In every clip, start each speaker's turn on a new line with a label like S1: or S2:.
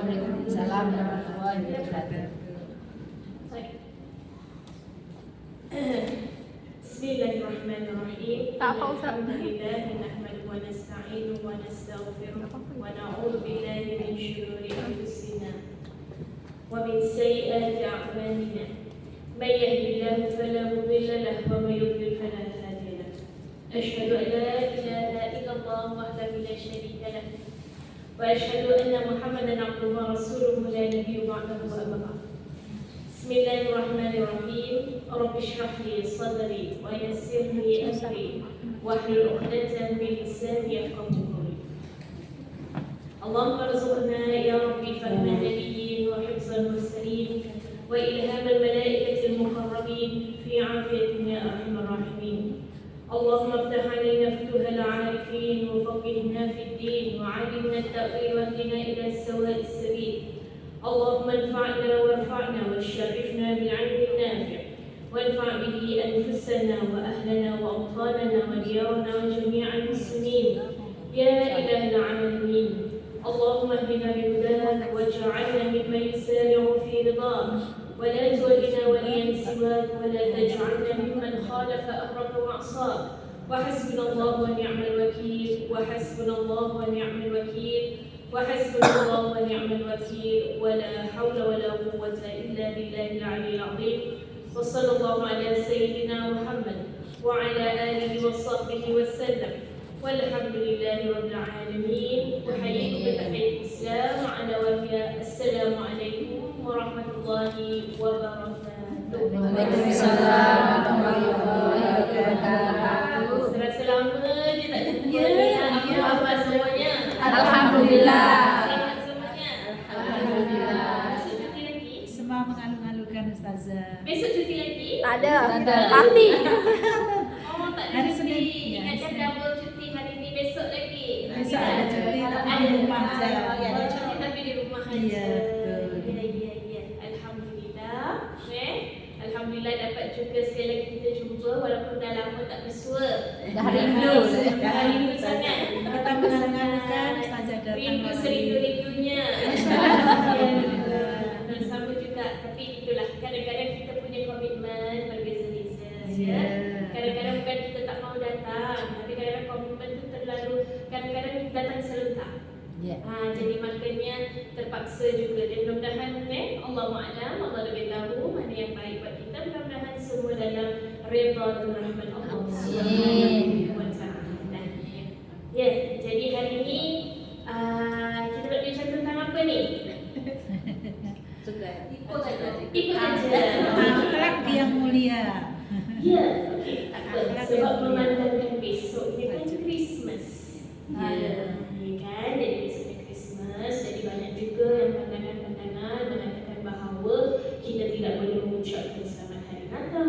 S1: Waalaikumsalam warahmatullahi wabarakatuh.
S2: Bismillahirrahmanirrahim. Alhamdulillah nahmaduhu wa nasta'inuhu wa nastaghfiruh wa na'udzu billahi min shururi anfusina wa min sayyiati a'malina. May yahdihillahu fala mudilla lahu wa may yudlil fala hadiya lahu. Asyhadu an la ilaha illallah wahdahu la syarika lahu wa asyhadu anna Muhammadan abduhu wa rasuluhu la nabiyya ba'dahu amma ba'd. Bismillahirrahmanirrahim. Rabbi shrah li sadri wa yassir li amri wahlul 'uqdatam min lisani yafqahu qawli. Allahumma arzuqna ya Rabbi fahma nabiyyin wa hifzal mursalin wa ilhamal malaikatil muqarrabin fi 'afiyatin ya arhamar rahimin. Allahumma iftah 'alaina futuhal 'arifin wa faqihna fid din wa 'allimna at-ta'wil wa hdina ila as-sawa'is sabil. اللهم انفعنا وارفعنا وشرفنا بالعلم النافع وانفع به أنفسنا وأهلنا وأوطاننا وديارنا وجميع المسلمين يا إله العالمين. اللهم اهدنا بهداك واجعلنا ممن يسارع في رضاك ولا تولنا وليا سواك ولا تجعلنا ممن خالف أمرك وعصاك. وحسبنا الله ونعم الوكيل وحسبنا الله ونعم الوكيل وحسبنا الله ونعم الوكيل ولا حول ولا قوة إلا بالله العلي العظيم. وصلى الله على سيدنا محمد وعلى آله وصحبه وسلم والحمد لله رب العالمين. أحييكم بتحية الإسلام على وهي السلام عليكم ورحمة الله وبركاته.
S1: Waalaikumsalam warahmatullahi wabarakatuh.
S2: Serasa lama je tak jumpa. Apa semuanya?
S1: Alhamdulillah.
S2: Selamat semuanya.
S1: Alhamdulillah.
S2: Besok cuti lagi?
S3: Semua mengalu-alukan Ustazah.
S2: Besok cuti lagi?
S1: Tak ada. Parti.
S2: Oh, tak ada
S3: Hari
S2: cuti.
S3: Senin.
S2: Ingatkan double cuti hari ni, besok lagi.
S3: Besok ada cuti tapi
S2: Ada
S3: di rumah aja.
S2: Ada cuti tapi di rumah aja.
S3: Iya, betul.
S2: Ya. Alhamdulillah. Alhamdulillah dapat juga sekali lagi kita jumpa walaupun dah lama tak bersua.
S1: Dah rindu.
S2: Dah rindu sangat.
S3: Kita mengalu-alukan Ustazah datang
S2: Rindu
S3: lagi.
S2: serindu-rindunya. Dan sama juga, tapi itulah kadang-kadang kita punya komitmen berbeza-beza.
S3: Ya.
S2: Kadang-kadang bukan kita tak mau datang, tapi kadang-kadang komitmen tu terlalu, kadang-kadang datang serentak.
S1: Ya.
S2: Jadi makanya terpaksa juga. Dan mudah-mudahan Allahu'alam, Allah lebih tahu mana yang baik buat kita. Mudah-mudahan semua dalam redha dan rahmat Allah Subhanahu wa ta'ala. Ya, jadi hari ini kita nak bincang tentang apa ni? Ikut aja.
S3: Akhlak yang mulia.
S2: Ya, okey, tak apa. Sebab memandangkan besok ni kan Christmas.
S3: Ya.
S2: Kan, jadi besoknya Christmas. Jadi banyak juga yang pandangan-pandangan mengatakan bahawa kita tidak boleh mengucapkan selamat hari Natal.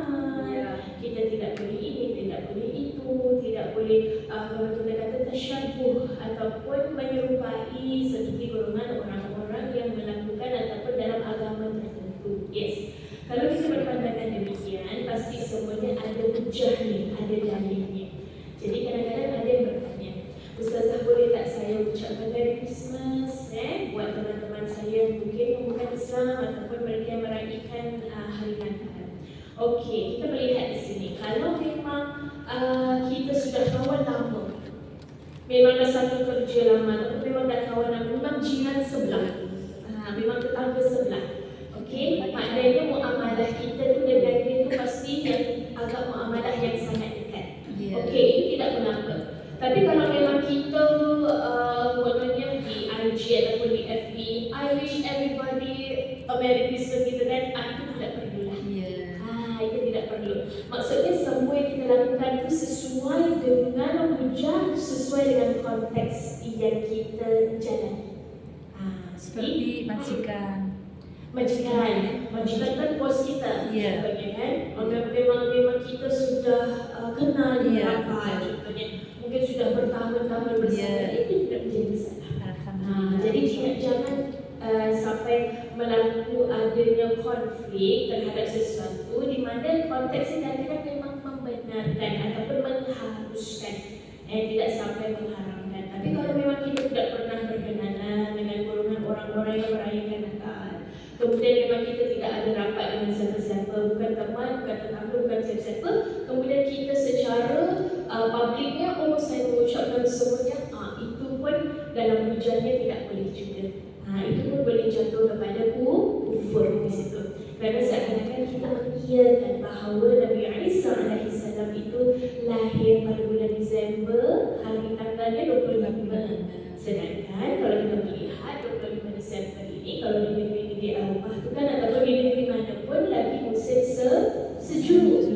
S2: Kita tidak boleh ini, tidak boleh itu, tidak boleh kalau kita kata tasyabuh ataupun menyerupai seperti golongan orang-orang yang melakukan ataupun dalam agama tertentu. Yes. Kalau kita berpandangan demikian, pasti semuanya ada hujahnya, ada dalilnya. Jadi kadang-kadang ada yang bertanya, Ustazah boleh tak saya ucapkan Merry Christmas buat teman-teman saya yang mungkin bukan Islam ataupun mereka yang meraihkan hari Natal. Okey, kita melihat di sini. Kalau memang kita sudah kawan lama, memang dah satu kerja lama, ataupun memang dah kawan lama, memang jiran sebelah, memang tetangga sebelah. Okey, maknanya muamalah kita tu dengan dia tu pasti yang agak muamalah yang sangat dekat. Okey, itu tidak mengapa. Tapi kalau memang kita kononnya di IG ataupun di FB, I wish everybody a Merry Christmas gitu kan, itu tidak perlu lah. Itu tidak perlu. Maksudnya semua yang kita lakukan itu sesuai dengan hujah, sesuai dengan konteks yang kita jalani.
S3: Seperti majikan.
S2: Majikan kan bos kita.
S3: Ya.
S2: Contohnya kan, memang kita sudah kenal dia
S3: Ya.
S2: rapat. Contohnya mungkin sudah bertahun-tahun bersama, itu tidak menjadi masalah.
S3: Alhamdulillah.
S2: Jadi jangan sampai melakukan adanya konflik terhadap sesuatu di mana konteksnya kadang-kadang memang membenarkan ataupun mengharuskan, tidak sampai mengharamkan. Tapi kalau memang kita tidak pernah berkenalan dengan golongan orang orang-orang yang merayakan Natal. Kemudian memang kita tidak ada rapat dengan siapa-siapa, bukan teman, bukan tetangga, bukan siapa-siapa. Kemudian kita secara publiknya, saya mengucapkan semuanya, itu pun dalam hujannya tidak boleh juga. Itu pun boleh jatuh kepada kufur di situ. Kerana seakan-akan kita mengiyakan bahawa Nabi Isa AS itu lahir pada bulan Disember, hari tanggalnya 25. Sedangkan kalau kita melihat 25 Disember ini, kalau di negeri Eropah itu kan, ataupun di negeri mana pun lagi musim sejuk.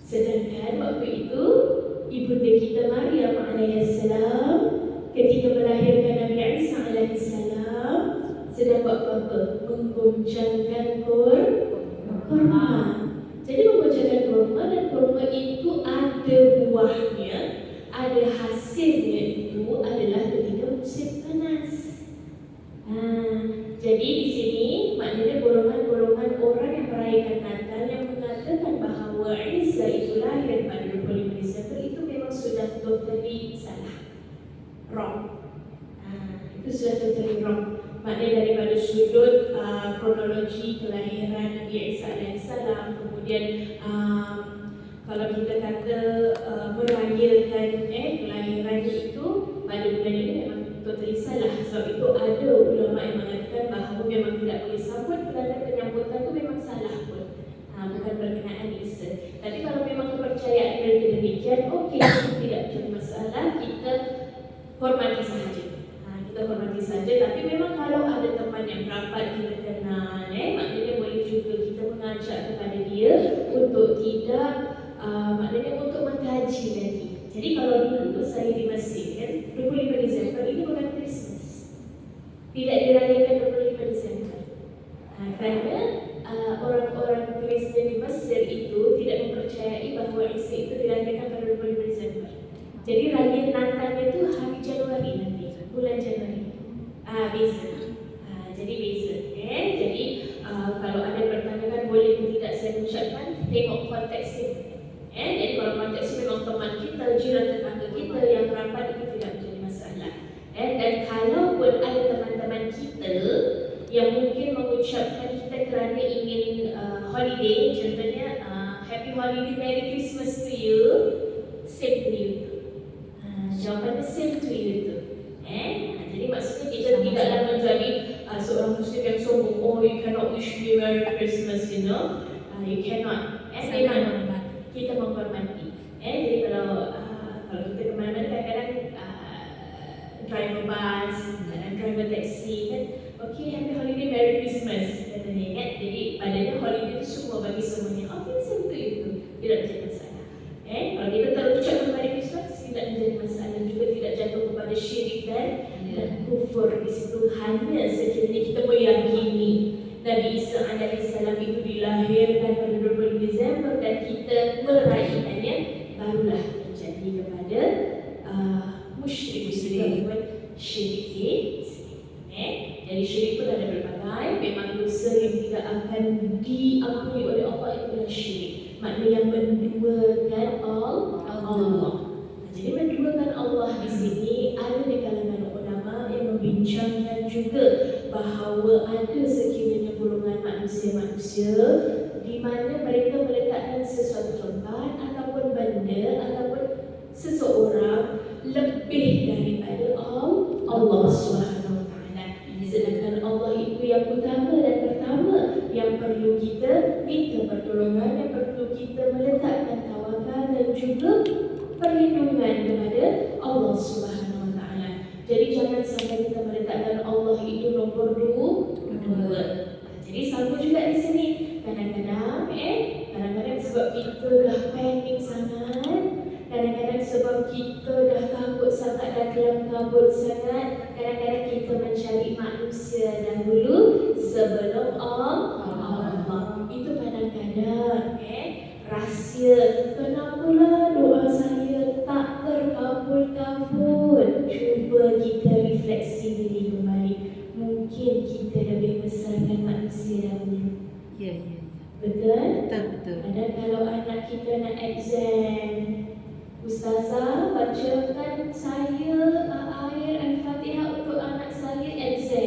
S2: Sedangkan waktu itu ibunda kita Maryam alaihissalam ketika melahirkan Nabi Isa alaihissalam sedang buat apa? Menggoncangkan kurma. Jadi menggoncangkan kurma, dan kurma itu ada buahnya, ada hasilnya, itu adalah ketika musim panas. Jadi di sini maknanya golongan-golongan orang yang merayakan Natal yang mengatakan bahawa Isa itu lahir pada 25 Disember itu memang sudah totally salah, wrong. Itu sudah totally wrong. Maknanya daripada sudut kronologi kelahiran Nabi Isa alaihissalam, kemudian kalau kita kata merayakan kelahiran itu pada bulan ini memang totally salah. Sebab itu ada ulama yang mengatakan bahawa memang tidak boleh sambut, kerana penyambutan itu memang salah pun, bukan berkenaan Isa. Tapi kalau memang kepercayaan mereka demikian, okey, tidak jadi masalah, kita hormati sahaja. Kita hormati saja. Tapi memang kalau ada teman yang rapat kita kenal, maknanya boleh juga kita mengajak kepada dia untuk tidak, maknanya untuk mengkaji lagi. Jadi kalau dulu saya di Mesir, 25 Disember ini bukan Christmas, tidak dirayakan 25 Disember. Kerana orang-orang Kristen di Mesir itu tidak mempercayai bahawa Isa itu dilahirkan pada 25 Disember. Jadi raya Natalnya itu hari Januari nanti, bulan Januari. Beza. Jadi beza. Jadi kalau ada pertanyaan boleh ke tidak saya ucapkan, tengok konteksnya. Jadi kalau konteks memang teman kita, jiran tetangga kita yang rapat, itu tidak menjadi masalah. Dan kalau pun ada teman-teman kita yang mungkin mengucapkan kita kerana ingin holiday, contohnya Happy Holiday, Merry Christmas to you, same to you. Jawapannya same to you tu. Jadi maksudnya kita tidaklah menjadi seorang Muslim yang sombong. Oh, you cannot wish me Merry Christmas, you know. You cannot. Kita menghormati. Jadi kalau kita kemana-mana, kadang-kadang driver bus, driver taxi kan, okay, happy holiday, Merry Christmas katanya kan. Jadi padanya holiday itu semua bagi semuanya. Okay, seperti itu, tidak menjadi masalah. Kalau kita terucap Merry Christmas, tidak menjadi masalah, juga tidak jatuh kepada syirik dan kufur. Di situ hanya sekiranya kita meyakini Nabi Isa alaihissalam itu dilahirkan pada 20 Disember dan kita merayakannya, barulah terjadi kepada musyrik syirik. Jadi syirik pun ada berbagai. Memang dosa yang tidak akan diampuni oleh Allah itu adalah syirik. Maknanya yang menduakan Allah. Jadi menduakan Allah di sini ada di kalangan ulama yang membincangkan juga bahawa ada sekiranya golongan manusia-manusia di mana mereka meletakkan sesuatu tempat ataupun benda ataupun seseorang lebih daripada Allah Subhanahu Wa Taala. Sedangkan Allah itu yang utama dan pertama yang perlu kita minta pertolongan, yang perlu kita meletakkan tawakal dan juga perlindungan kepada Allah Subhanahu Wa Taala. Jadi jangan sampai kita meletakkan Allah itu nombor 2. Jadi sama juga di sini. Kadang-kadang sebab kita dah panik sangat, kadang-kadang sebab kita dah takut sangat, dah kelam kabut sangat, kadang-kadang kita mencari manusia dahulu sebelum Allah. Itu kadang-kadang rahsia kenapalah doa saya tak terkabul-kabul. Cuba kita refleksi diri kembali. Mungkin kita lebih besarkan manusia dahulu.
S3: Ya.
S2: Betul?
S3: Betul.
S2: Dan kalau anak kita nak exam, Ustazah bacakan saya ayat Al-Fatihah untuk anak saya exam.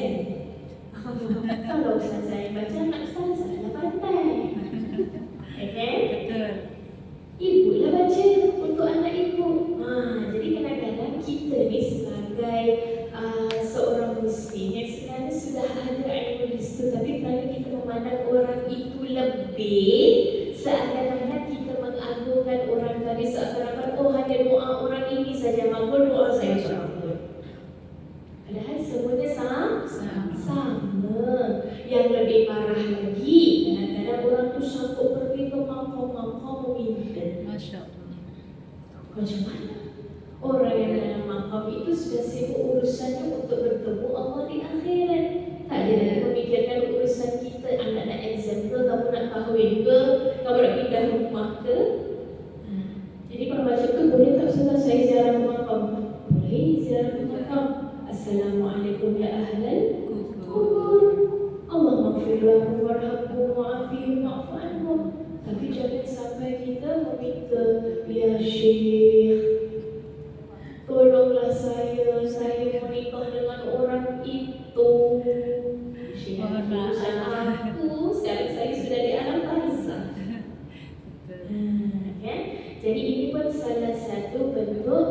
S2: sudah ada ilmu di situ, tapi kerana kita memandang orang itu lebih, seakan-akan kita mengagungkan orang tadi, seakan-akan oh hanya doa orang ini saja makbul, doa saya makbul. Padahal semuanya sama. Yang lebih parah lagi, kadang-kadang orang tu sanggup pergi ke makam-makam meminta.
S3: Masya Allah.
S2: Macam mana? Orang yang dalam makam itu sudah sibuk urusannya untuk bertemu Allah di akhirat. Tak ada lagi memikirkan urusan kita, anak nak exam ke, kamu nak kahwin ke, kamu nak pindah rumah ke. Jadi kalau macam tu boleh tak Ustazah saya ziarah ke makam? Boleh ziarah ke makam. Assalamualaikum ya ahlal kubur. Allah maghfirlahu warhamhu wa'afihim wa'fu anhum. Tapi jangan sampai kita meminta, ya Syekh, tolonglah saya menikah dengan orang itu. Syekh, urusan aku, sekarang saya sudah di alam barzakh. Kan? Jadi ini pun salah satu bentuk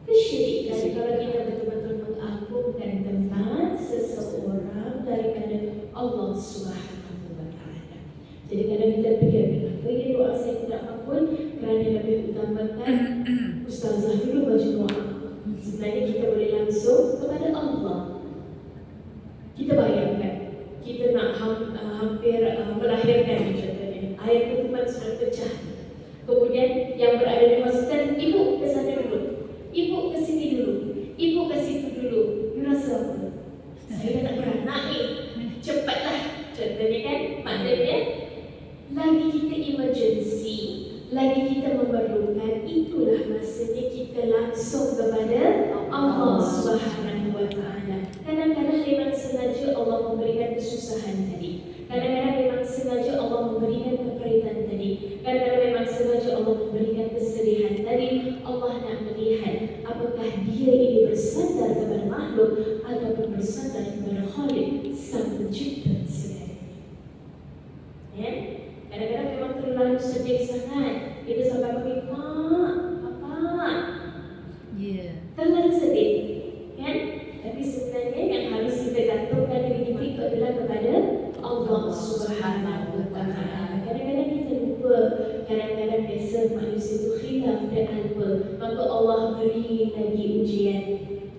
S2: kesyirikan kalau kita betul-betul mengagungkan tempat seseorang daripada Allah Subhanahu wa Ta'ala. Jadi kadang kita fikir, kenapa ya doa saya tidak makbul? Kerana lebih utamakan ustazah dulu baca doa. Sebenarnya kita boleh langsung kepada Allah. Kita bayangkan, kita nak hampir melahirkan contohnya, air ketuban sudah pecah. Kemudian yang berada di hospital, ibu ke sana dulu, ibu ke sini dulu, ibu ke situ dulu. You rasa apa? Saya nak beranak ni, cepatlah. Contohnya kan, maknanya lagi kita emergency, lagi kita memerlukan, itulah masanya kita langsung kepada Allah Subhanahu wa Ta'ala. Kadang-kadang memang sengaja Allah memberikan kesusahan tadi. Kadang-kadang memang sengaja Allah memberikan kepahitan tadi. Kadang-kadang memang sengaja Allah memberikan kesedihan tadi. Allah nak melihat apakah dia ini bersandar kepada makhluk ataupun bersandar kepada Khalik, Sang Pencipta segalanya. Ya? Kadang-kadang memang terlalu sedih sangat. Kita sampai panggil, Mak, Papa. Terlalu sedih. Kan? Tapi sebenarnya yang harus kita gantungkan diri kita itu adalah kepada Allah Subhanahu wa Ta'ala. Kadang-kadang kita lupa, kadang-kadang biasa manusia itu khilaf dan alpa. Maka Allah beri lagi ujian.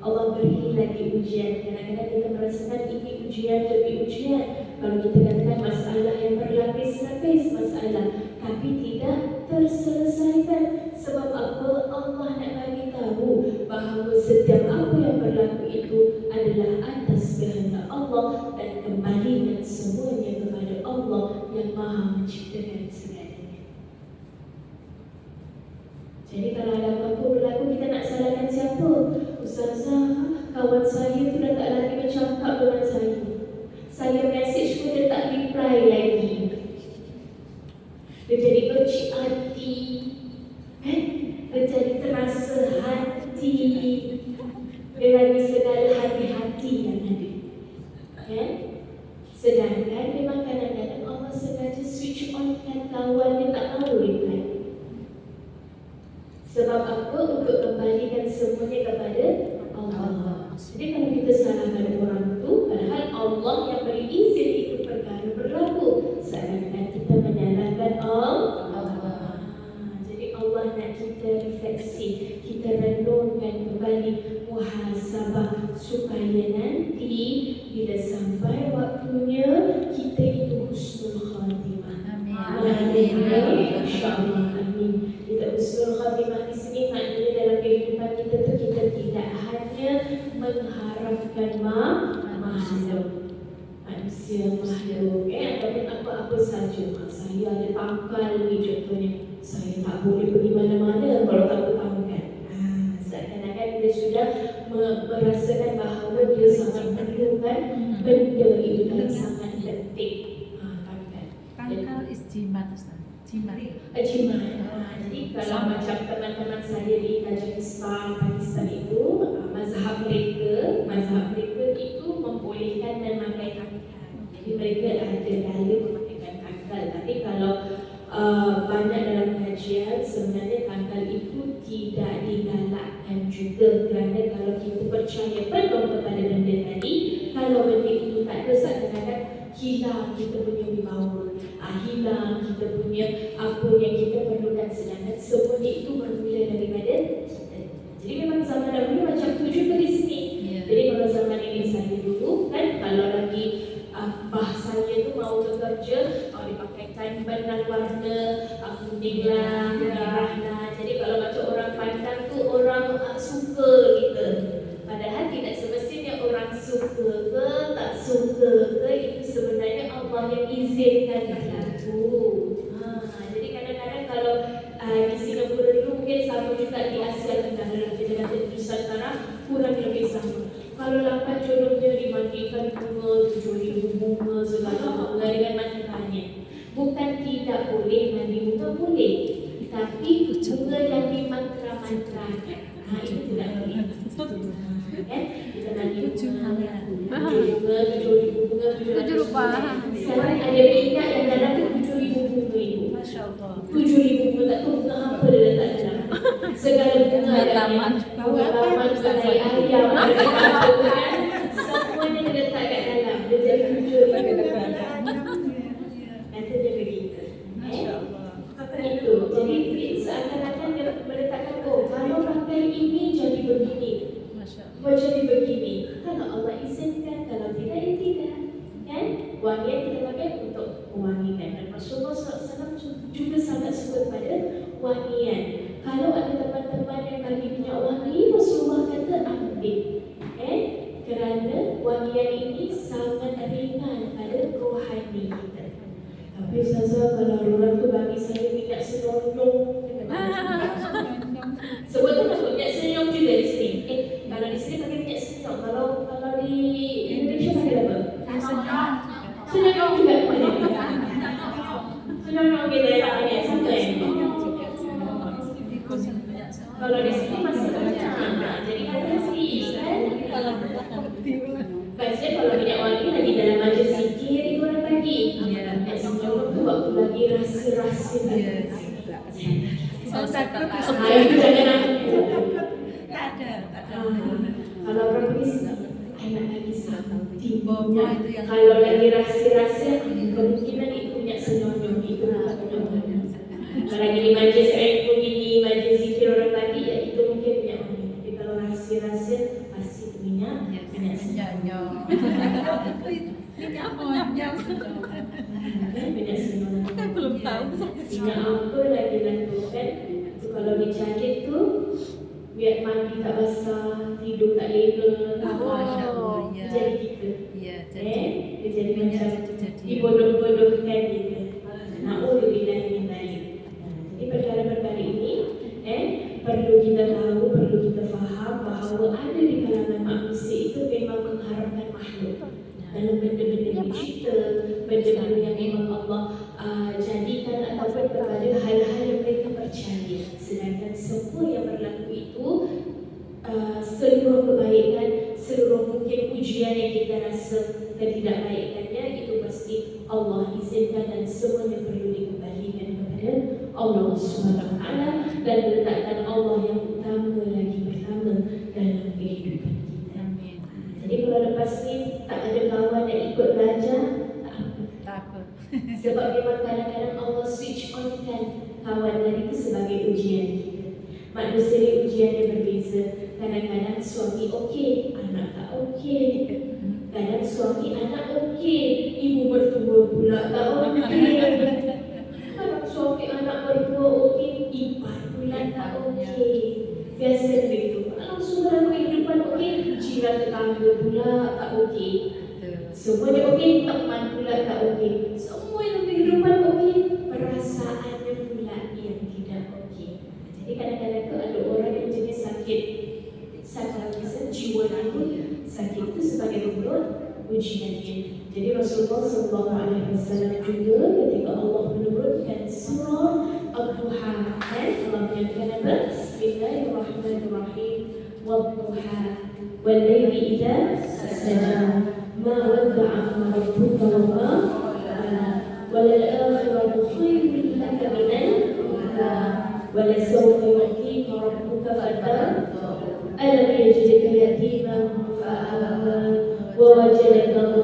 S2: Allah beri lagi ujian. Kadang-kadang kita merasakan ini ujian demi ujian. Kalau kita katakan masalah yang berlapis-lapis masalah, tapi tidak terselesaikan. Sebab apa? Allah nak bagi tahu bahawa setiap apa yang berlaku itu adalah atas kehendak Allah dan kembalikan semuanya kepada Allah yang Maha menciptakan segalanya. Jadi kalau ada apa-apa berlaku, kita nak salahkan siapa? Ustazah, kawan saya tu dah tak lagi bercakap dengan saya. Saya message pun dia tak reply lagi. Dia jadi kecil hati, dia jadi terasa hati dengan segala hati-hati yang ada. Sedangkan memang kadang-kadang Allah sengaja switch on kan kawan dia tak mahu reply. Sebab apa? Untuk kembalikan semuanya kepada Allah. Jadi kalau kita salahkan orang tu, padahal Allah yang beri izin itu perkara berlaku, seakan-akan kita menyalahkan Allah. Jadi Allah nak kita refleksi, kita renungkan kembali, muhasabah, supaya nanti bila sampai waktunya kita itu husnul khatimah. Amin. InsyaAllah. Amin. Kita husnul khatimah di sini maknanya dalam kehidupan kita tu kita tidak hanya mengharapkan makhluk, manusia makhluk, ataupun apa-apa saja. Saya ada tangkal ni contohnya, saya tak boleh pergi mana-mana kalau tak bertangkal. Seakan-akan dia sudah merasakan bahawa dia sangat perlukan benda itu dan sangat penting.
S3: Tangkal is jimat, Ustaz. Jimat.
S2: Jadi kalau macam teman-teman saya di Tajikistan, Pakistan itu, mazhab mereka itu membolehkan dan memakai tangkal. Jadi mereka ada dalil memakaikan tangkal. Tapi kalau banyak dalam kajian, sebenarnya tangkal itu tidak digalakkan juga, kerana kalau kita percaya penuh kepada benda tadi, kalau benda saat kadang-kadang hilang kita punya wibawa, hilang kita punya apa yang kita perlukan, sedangkan semuanya itu bermula daripada kita. Jadi memang zaman dahulu macam tu juga di sini. Jadi kalau zaman ini saya dulu kan, kalau lagi bahasanya tu mau bekerja, dipakaikan benang warna kuning lah, merah lah. Jadi kalau macam orang pandang tu orang suka kita. Padahal tidak semestinya orang suka ke tak suka ke, itu sebenarnya Allah yang izinkan berlaku. Jadi kadang-kadang kalau di Singapura dulu mungkin sama juga di Asia Tenggara, kita kata di Nusantara kurang lebih sama. Kalau lambat jodohnya dimandikan bunga, 7,000 bunga, segala bunga dengan mantranya. Bukan tidak boleh mandi bunga, boleh. Tapi bunga yang dimantra-mantrakan, itu tidak boleh. Kita mandi bunga, 7,000 bunga. Sekarang ada minyak yang dalam tu 7,000 bunga itu.
S3: Masya Allah.
S2: 7,000 bunga, tak tahu bunga apa dia letak dalam. Segala bunga ada
S1: taman.
S2: bunga taman, bunga ayam, semuanya dia letak kat dalam. Dia jadi 7,000 bunga. Kata dia begitu. Itu. Jadi seakan-akan dia meletakkan, kalau pakai ini jadi begini, jadi begini. Kalau Allah izinkan, kalau tidak, ya tidak. Kan? Wangian kita pakai untuk mewangikan. Dan Rasulullah SAW juga sangat suka pada wangian. Kalau ada teman-teman yang bagi minyak wangi, Rasulullah kata ambil. Kerana wangian ini sangat ringan pada rohani kita. Tapi Ustazah, kalau orang tu bagi saya minyak senyum, sebab tu masuk minyak senyum juga di sini. Kalau di sini pakai minyak senyum, kalau di Indonesia pakai apa? Senyum juga pakai. Senyum kita yang pakai sama Kalau di sini masih banyak. Jadi hati-hati kan. Biasanya kalau minyak wangi lagi dalam majlis zikir itu orang bagi. Minyak senyum tu waktu lagi rasa-rasa.
S3: Saya takut.
S2: Itu jangan aku.
S3: Tak ada.
S2: Kalau orang pergi sini, nak lagi tiba
S3: itu yang
S2: kalau lagi rasa-rasa, kemungkinan itu minyak senyum itu. Kalau lagi di majlis ilmu gini, majlis zikir orang bagi, ya itu mungkin minyak wangi. Tapi kalau rasa-rasa, pasti itu minyak senyum.
S3: Minyak monyong.
S2: Minyak senyum.
S1: Belum tahu.
S2: Minyak apa lagi tu kan? Itu kalau dijahit tu, biar mandi tak basah, tidur tak lena, jadi gitu. Dia jadi macam dibodoh-bodohkan gitu. Na'udzubillah min dzalik. Jadi perkara-perkara ini perlu kita tahu, perlu kita faham bahawa ada di kalangan manusia itu memang mengharapkan makhluk dalam benda-benda yang dicipta, benda-benda yang memang Allah jadikan ataupun kepada hal-hal yang mereka percaya. Sedangkan semua yang berlaku itu seluruh kebaikan, seluruh mungkin ujian yang kita rasa ketidakbaikannya itu pasti Allah izinkan dan semuanya perlu dikembalikan kepada Allah SWT dan meletakkan Allah yang utama lagi pertama dalam kehidupan kita. Jadi kalau lepas ni tak ada kawan yang ikut belajar, tak apa. Sebab memang kadang-kadang Allah switch on kan kawan tadi itu sebagai ujian kita. Manusia ni ujiannya berbeza. Kadang-kadang suami okey, anak tak okey. Kadang suami anak okey, ibu mertua pula tak okey. Kadang suami anak mertua okey, ipar pula tak okey. Biasa begitu. Kalau semua kehidupan okey, jiran tetangga pula tak okey. Semuanya okey, teman pula tak okey. Semua yang kehidupan okey, perasaannya pula yang tidak okey. Jadi kadang-kadang tu ada orang yang jenis sakit jiwa itu, sakit itu sebagai bentuk ujiannya. Jadi Rasulullah SAW juga ketika Allah menurunkan surah Al-Duha, Allah menyatakan apa? Bismillahirrahmanirrahim. Wad-duha wal-laili idza saja. Ma wada'aka rabbuka wa ma qala. Wal-akhiratu khairun laka minal-ula. Walasawfa yu'tika rabbuka fatarda. Alam yajidka yatiman fa'awa wa wajadaka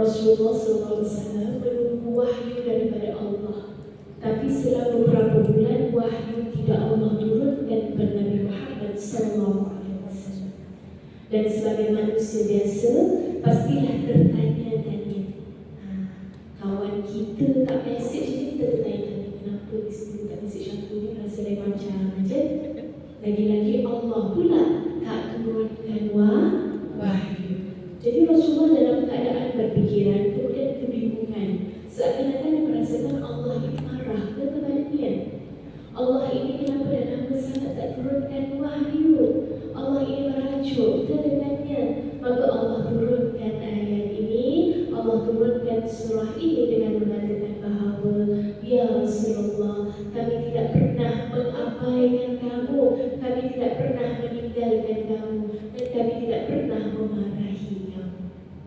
S2: Rasulullah SAW menunggu wahyu daripada Allah. Tapi setelah beberapa bulan wahyu tidak Allah turunkan kepada Nabi Muhammad SAW. Dan sebagai manusia biasa, pastilah tertanya-tanya. Kawan kita tak mesej ni, kita bertanya-tanya kenapa dia tak mesej aku ni, rasa lain macam aja. Lagi-lagi Allah pula tak turunkan wahyu. Jadi Rasulullah dalam keadaan berfikiran, kemudian kebingungan. Seakan-akan dia merasakan Allah ini marah kepada dia. Allah ini kenapa dah lama sangat tak turunkan wahyu. Allah ini merajuk kita dengannya. Maka Allah turunkan ayat ini. Allah turunkan surah ini dengan mengatakan bahawa ya Rasulullah, kami tidak pernah mengabaikan kamu, kami tidak pernah meninggalkan kamu, dan kami tidak pernah memarahi kamu.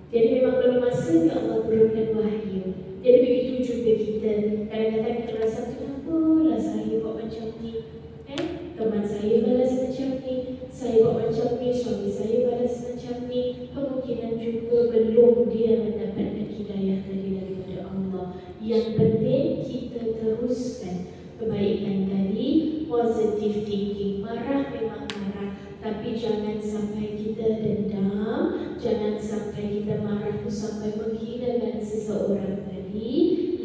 S2: Jadi memang belum masanya Allah turunkan wahyu. Jadi begitu juga kita. Kadang-kadang kita rasa kenapalah saya buat macam ni, teman saya balas macam ni, saya buat macam ni, suami saya balas macam ni. Kemungkinan juga belum dia mendapatkan hidayah daripada Allah. Yang penting kita teruskan kebaikan tadi, positive thinking. Marah memang marah, tapi jangan sampai kita dendam, jangan sampai kita marah tu sampai menghinakan seseorang tadi.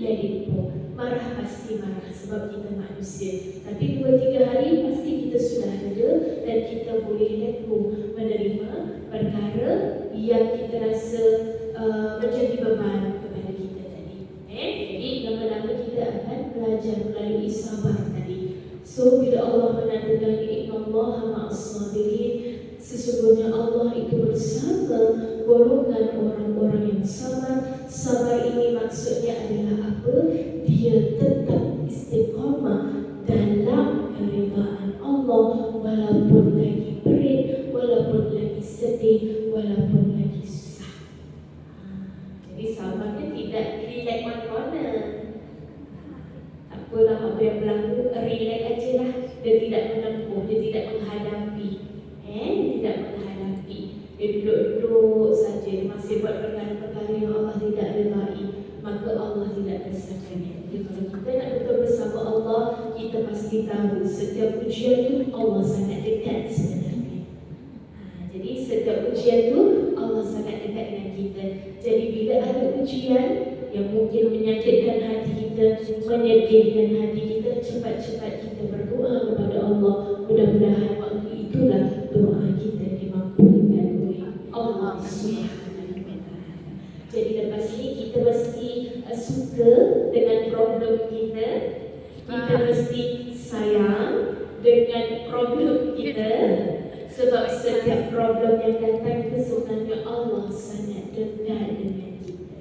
S2: Let it go. Marah pasti marah sebab kita manusia. Tapi 2-3 hari pasti kita sudah reda dan kita boleh let go, menerima perkara yang kita rasa menjadi beban kepada kita tadi. Jadi lama-lama kita akan belajar melalui sabar tadi. So bila Allah menandakan innallaha ma'as-sabirin, sesungguhnya Allah itu bersama golongan orang-orang yang sabar. Sabar ini maksudnya adalah apa? Dia tetap istiqamah dalam keridaan Allah, walaupun lagi berat, walaupun lagi sedih, walaupun lagi susah. Jadi sabarnya tidak relax one corner. Tak apalah apa yang berlaku, relax aja lah. Dia tidak menempuh, dia tidak menghadapi. Dia tidak menghadapi. Dia duduk-duduk saja, dia masih buat perkara-perkara yang Allah tidak redai, maka Allah tidak bersakanya. Jadi kalau kita nak betul bersama Allah, kita pasti tahu setiap ujian itu Allah sangat dekat sebenarnya. Jadi setiap ujian itu Allah sangat dekat dengan kita. Jadi bila ada ujian yang mungkin menyakitkan hati kita, menyedihkan hati kita, cepat-cepat kita berdoa kepada Allah. Mudah-mudahan waktu itulah doa kita dimampukan oleh Allah Subhanahu wa Ta'ala. Jadi lepas ini kita mesti suka dengan problem kita. Kita mesti sayang dengan problem kita. Sebab setiap problem yang datang itu sebenarnya Allah sangat dekat dengan kita.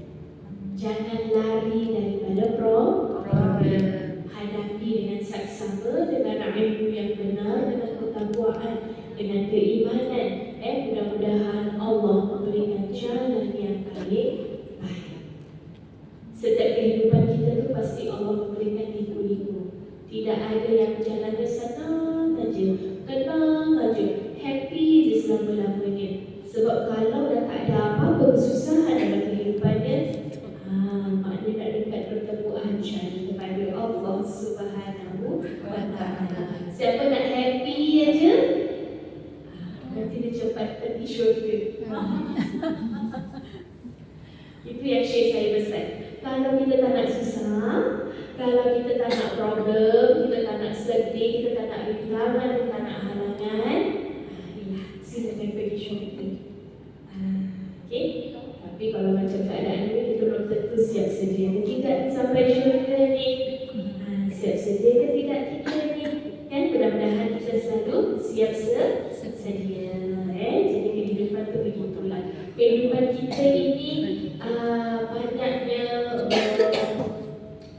S2: Jangan lari daripada problem. Hadapi dengan saksama, dengan ilmu yang benar, dengan ketakwaan, dengan keimanan. Mudah-mudahan Allah memberikan jalan yang baik. Setiap kehidupan kita tu pasti Allah memberikan liku-liku. Tidak ada yang jalannya senang aja, tenang aja, happy je selama-lamanya. Sebab kalau dah tak ada apa-apa kesusahan dalam kehidupannya, maknanya nak dekat bertemu ajar kepada Allah Subhanahu wa Ta'ala. Siapa nak happy aja, nanti dia cepat pergi syurga. Itu yang Syekh saya pesan. Kalau kita tak nak susah, kalau kita tak nak problem, kita tak nak sedih, kita tak nak rintangan, kita tak nak halangan, silakan pergi syurga. Okay? Tapi kalau macam keadaan ini, kita belum tentu siap sedia ke tidak sampai syurga ni. Siap sedia ke tidak kita ni? Kan mudah-mudahan kita selalu siap sedia. Jadi kehidupan tu begitulah. Kehidupan kita ini banyaknya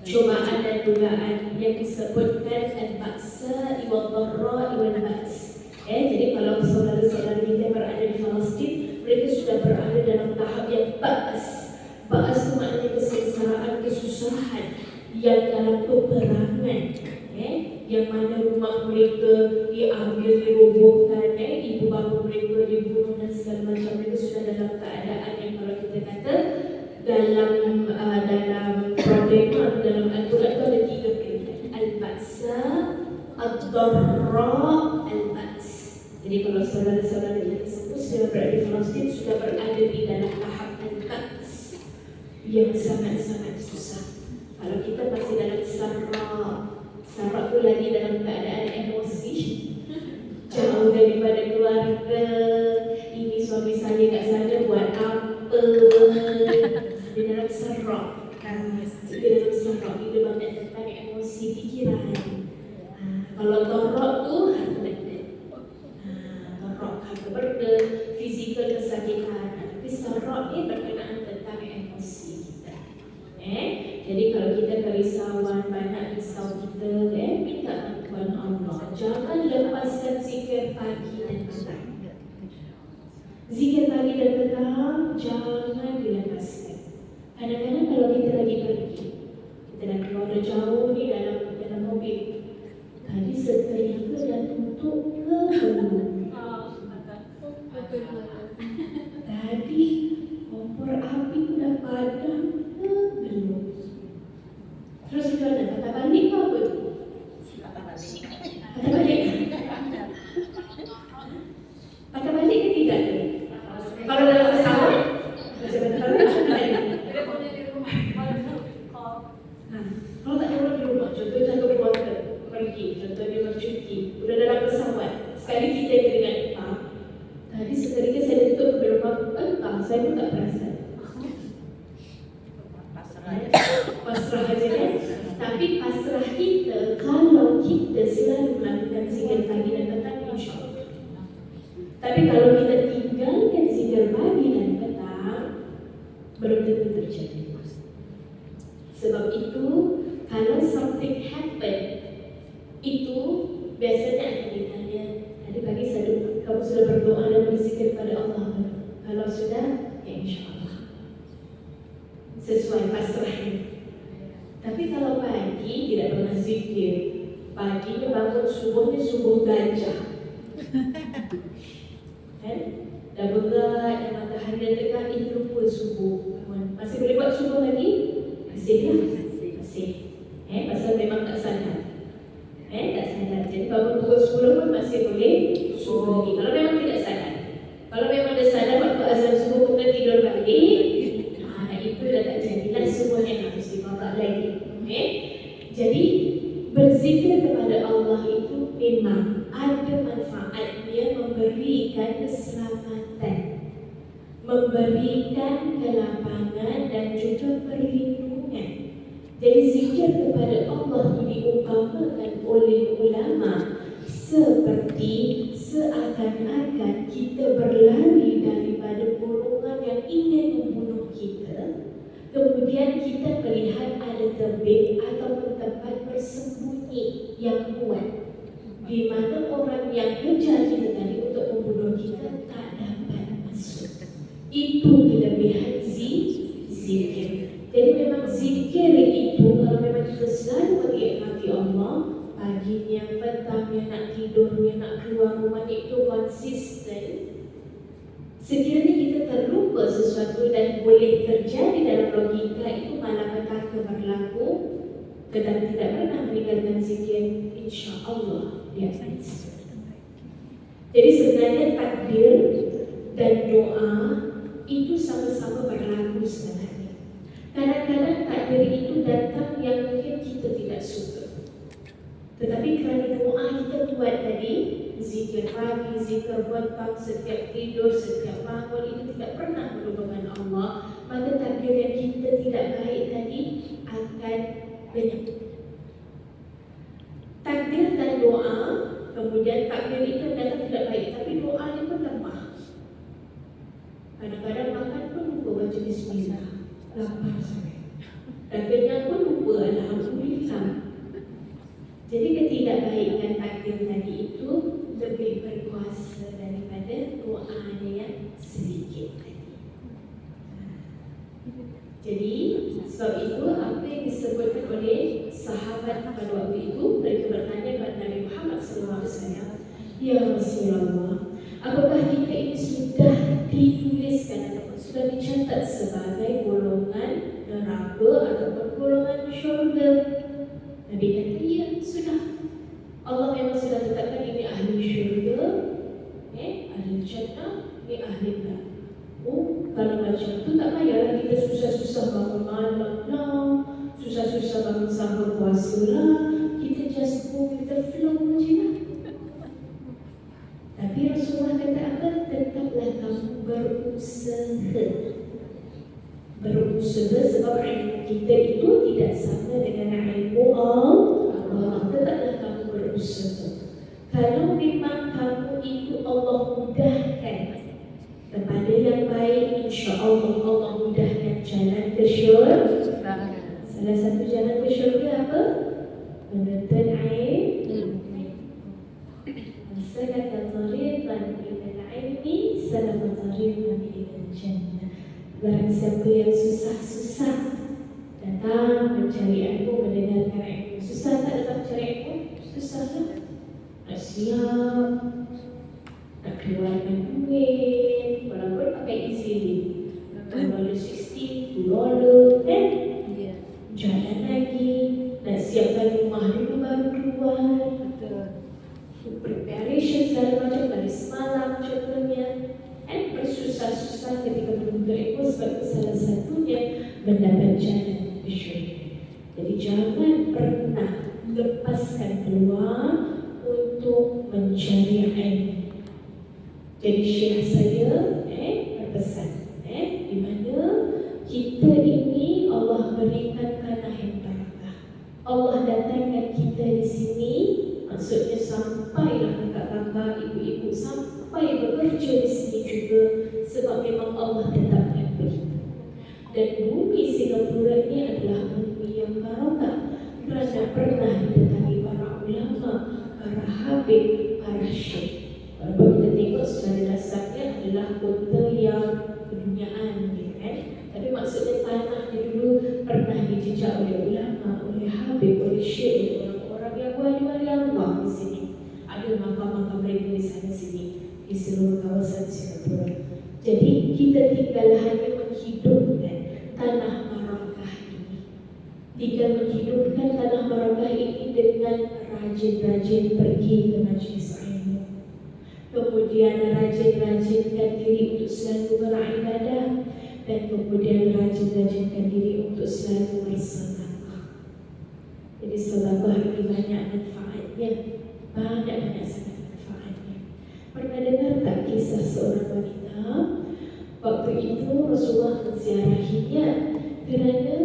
S2: cubaan dan godaan yang disebutkan al-ba'sa wal-dharra wal-ba's. Jadi kalau saudara-saudara kita berada di Palestin, mereka sudah berada dalam tahap yang ba's. Ba's itu maknanya kesengsaraan, kesusahan yang dalam peperangan. Yang mana rumah mereka diambil, dirobohkan, ibu bapa mereka dibunuh dan segala macam. Mereka sudah dalam keadaan yang kalau kita kata dalam problema dalam Al-Quran itu ada 3 peringkat. Al-Ba'sa, Ad-Darra, Al-Ba's. Jadi kalau saudara-saudara kita semua sudah berada di Palestin, sudah berada di dalam tahap Al-Ba's yang sangat-sangat susah. Kalau kita masih dalam Sarra tu lagi dalam keadaan emosi, jauh daripada keluarga, ini suami saya kat sana buat apa, di dalam Sarra. Di dalam Sarra itu banyak tentang emosi, pikiran. Kalau Darra tu harta benda, harta benda, fizikal kesakitan. Tapi Sarra ni berkenaan tentang emosi kita. Jadi kalau kita kerisauan, banyak risau kita, minta bantuan Allah. Jangan lepaskan zikir pagi dan petang. Zikir pagi dan petang jangan dilepaskan. Kadang-kadang kalau kita lagi pergi, kita dah keluar dah jauh ni dalam mobil, tadi setelika dah tutup ke belum? Tadi kompor api tu dah padam ke belum? Terus kita ada patah balik ke apa tu? Patah balik? Patah balik ke tidak tu? Kalau dalam pesawat, macam patah balik macam mana? Kalau tak ada orang di rumah, contohnya satu keluarga pergi, contohnya bercuti, sudah dalam pesawat, sekali kita teringat, tadi setelika saya tutup belum entah, saya pun tak perasan. Pasrah aja kan? Tapi pasrah kita kalau kita selalu melakukan zikir pagi dan petang, insya-Allah. Tapi kalau kita tinggalkan zikir pagi dan petang, belum tentu terjadi. Sebab itu kalau something happen, itu biasanya akan ditanya, tadi pagi kamu sudah berdoa dan berzikir pada Allah. Kalau sudah, ya insya-Allah sesuai pasrahnya. Tapi kalau pagi tidak pernah zikir, paginya bangun subuhnya subuh gajah, kan? Dah berat, dah matahari dah tegak, ini lupa subuh. Masih boleh buat subuh lagi? Masih lah, masih. Pasal memang tak sadar. Tak sadar. Jadi bangun pukul 10 pun masih boleh subuh lagi. Kalau memang tidak sadar. Kalau memang dah sadar waktu azan subuh kita tidur balik, itu dah tak jadilah semuanya harus dibawa lagi. Jadi berzikir kepada Allah itu memang ada manfaatnya, memberikan keselamatan, memberikan kelapangan dan juga perlindungan. Jadi zikir kepada Allah itu diumpamakan oleh ulama seperti seakan-akan kita berlari daripada golongan yang ingin membunuh kita, kemudian kita melihat ada tebing ataupun tempat bersembunyi yang kuat, di mana orang yang kejar kita tadi untuk membunuh kita tak dapat masuk. Itu kelebihan zikir. Jadi memang zikir itu kalau memang kita selalu mengingat Allah, paginya, petangnya, nak tidurnya, nak keluar rumah, itu konsisten. Sekiranya kita terlupa sesuatu dan boleh terjadi dalam logika, itu malapetaka berlaku, tetapi tidak pernah meninggalkan zikir, insya-Allah dia akan sesuatu. Jadi sebenarnya takbir dan doa itu sama-sama berlaku sebenarnya. Kadang-kadang takbir itu datang yang mungkin kita tidak suka, tetapi kerana doa kita buat tadi, zikir pagi, zikir petang, setiap tidur, setiap bangun, itu tidak pernah melupakan Allah, maka takbir yang kita tidak baik tadi akan lenyap. Takbir dan doa, kemudian takbir itu datang tidak baik, tapi doanya pun lemah. Kadang-kadang makan pun lupa baca bismillah, lapar sangat. Takbirnya pun lupa, alhamdulillah. Jadi ketidakbaikan takbir tadi itu lebih berkuasa daripada doanya yang sedikit tadi. Jadi sebab itu apa yang disebutkan oleh sahabat pada waktu itu, mereka bertanya kepada Nabi Muhammad SAW, "Ya Rasulullah, apakah kita ini sudah dituliskan ataupun sudah dicatat sebagai golongan golongan neraka ataupun golongan syurga. Nabi kata, ya sudah, Allah memang sudah tetapkan ini ahli syurga, ahli jannah, ini ahli neraka. Oh, kalau macam tu tak payahlah kita susah-susah bangun malam, susah-susah bangun sahur puasa lah. Kita just go with the flow je lah. Tapi Rasulullah kata apa? Tetaplah kamu berusaha. Berusaha sebab ilmu kita itu tidak sama dengan ilmu Allah. Tetaplah kamu berusaha. Kalau memang kamu itu Allah mudahkan kepada yang baik, insya-Allah Allah mudahkan jalan ke syurga. Salah satu jalan ke syurga apa? Menuntut ilmu. Salaka tariqan ilal ilmi, salaka tariqan ilal jannah. Barang siapa yang susah-susah datang mencari ilmu, mendengarkan ilmu. Susah tak datang mencari ilmu? Susah tak? Nak siap, nak keluarkan duit, walaupun pakai easy $60, $2, kan? Jalan lagi, nak siapkan rumah dulu baru keluar. Preparation segala macam dari semalam contohnya. Bersusah-susah ketika menuntut ilmu sebab itu salah satunya mendapat jalan ke syurga. Jadi jangan pernah lepaskan peluang untuk mencari ilmu. Jadi syekh saya berpesan di mana kita ini Allah berikan tanah yang barakah. Allah datangkan kita di sini, maksudnya sampailah kakak-kakak, ibu-ibu sampai bekerja di sini juga sebab memang Allah tetapkan begitu. Dan bumi Singapura ini adalah bumi yang barakah kerana pernah didatangi para ulama, para habib, para syekh. Walaupun kita tengok secara dasarnya adalah kota yang keduniaan, kan? Tapi maksudnya tanah dia dulu pernah dijejak oleh ulama, oleh habib, oleh syekh, oleh orang-orang yang wali-wali Allah di sini. Ada makam-makam mereka di sana sini di seluruh kawasan Singapura. Jadi kita tinggal hanya menghidupkan tanah barakah ini. Tinggal menghidupkan tanah barakah ini dengan rajin-rajin pergi ke majlis ilmu. Kemudian rajin-rajinkan diri untuk selalu beribadah. Dan kemudian rajin-rajinkan diri untuk selalu bersedekah. Jadi sedekah ini banyak manfaatnya, banyak sangat manfaatnya. Pernah dengar tak kisah seorang wanita? Waktu itu Rasulullah menziarahinya kerana